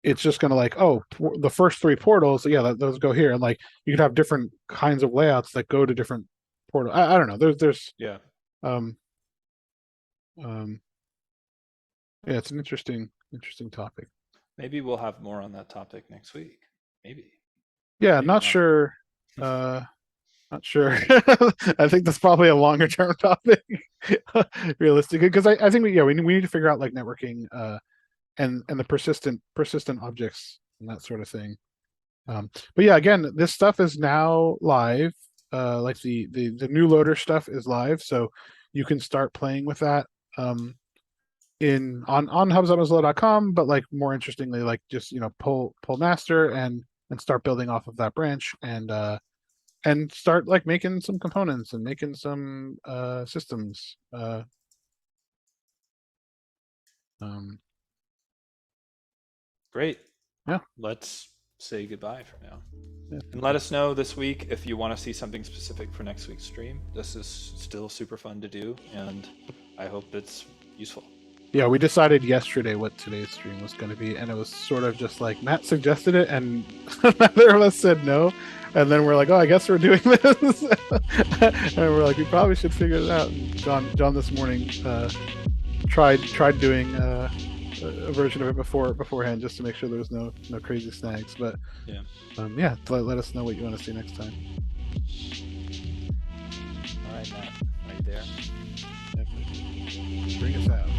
it's just going to like, oh, the first three portals, yeah, those go here, and like you could have different kinds of layouts that go to different portal. I don't know. There's Yeah. um um yeah, it's an interesting topic. Maybe we'll have more on that topic next week. Maybe. Yeah, Maybe not not. sure. Uh, not sure. I think that's probably a longer term topic, realistically, because I think we need to figure out like networking, and the persistent objects and that sort of thing. But yeah, again, this stuff is now live. Like the new loader stuff is live, so you can start playing with that in on hubs.mozilla.com. But like more interestingly, like just pull master and start building off of that branch, and start like making some components and making some systems. Um, Great. yeah, Let's say goodbye for now. yeah. And let us know this week if you want to see something specific for next week's stream. This is still super fun to do, and I hope it's useful. Yeah, we decided yesterday what today's stream was going to be, and it was sort of just like Matt suggested it, and neither of us said no. And then we're like, oh, I guess we're doing this. And we're like, we probably should figure it out. And John this morning tried doing a version of it beforehand, just to make sure there was no crazy snags. But Yeah. yeah, let us know what you want to see next time. All right, Matt. Are you there? Bring us out.